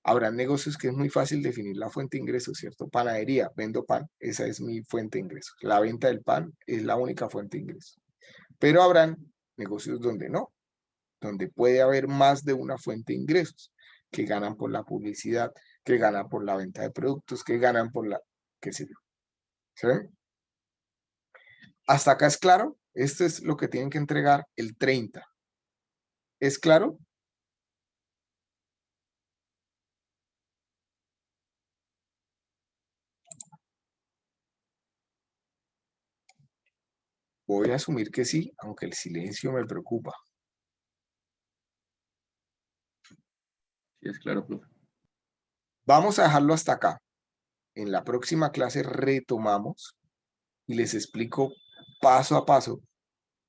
habrá negocios que es muy fácil definir la fuente de ingresos, ¿cierto? Panadería, vendo pan, esa es mi fuente de ingresos. La venta del pan es la única fuente de ingresos. Pero habrán negocios donde no, donde puede haber más de una fuente de ingresos, que ganan por la publicidad, que ganan por la venta de productos, que ganan por la, qué sé yo. ¿Se ven? ¿Hasta acá es claro? Esto es lo que tienen que entregar el 30. ¿Es claro? Voy a asumir que sí, aunque el silencio me preocupa. Sí, es claro, profe. Vamos a dejarlo hasta acá. En la próxima clase retomamos y les explico paso a paso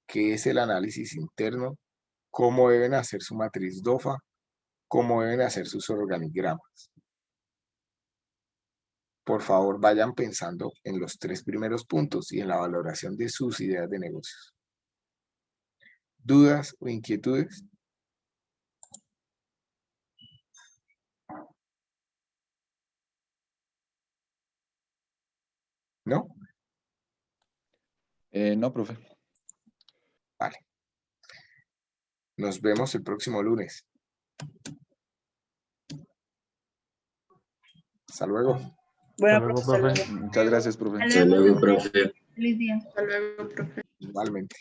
qué es el análisis interno, cómo deben hacer su matriz DOFA, cómo deben hacer sus organigramas. Por favor, vayan pensando en los 3 primeros puntos y en la valoración de sus ideas de negocios. ¿Dudas o inquietudes? ¿No? No, profe. Vale. Nos vemos el próximo lunes. Hasta luego. Bueno, luego, profesor, profe. luego. Muchas gracias, profe. Hasta luego, profe. Feliz día. Hasta luego, profe. Igualmente.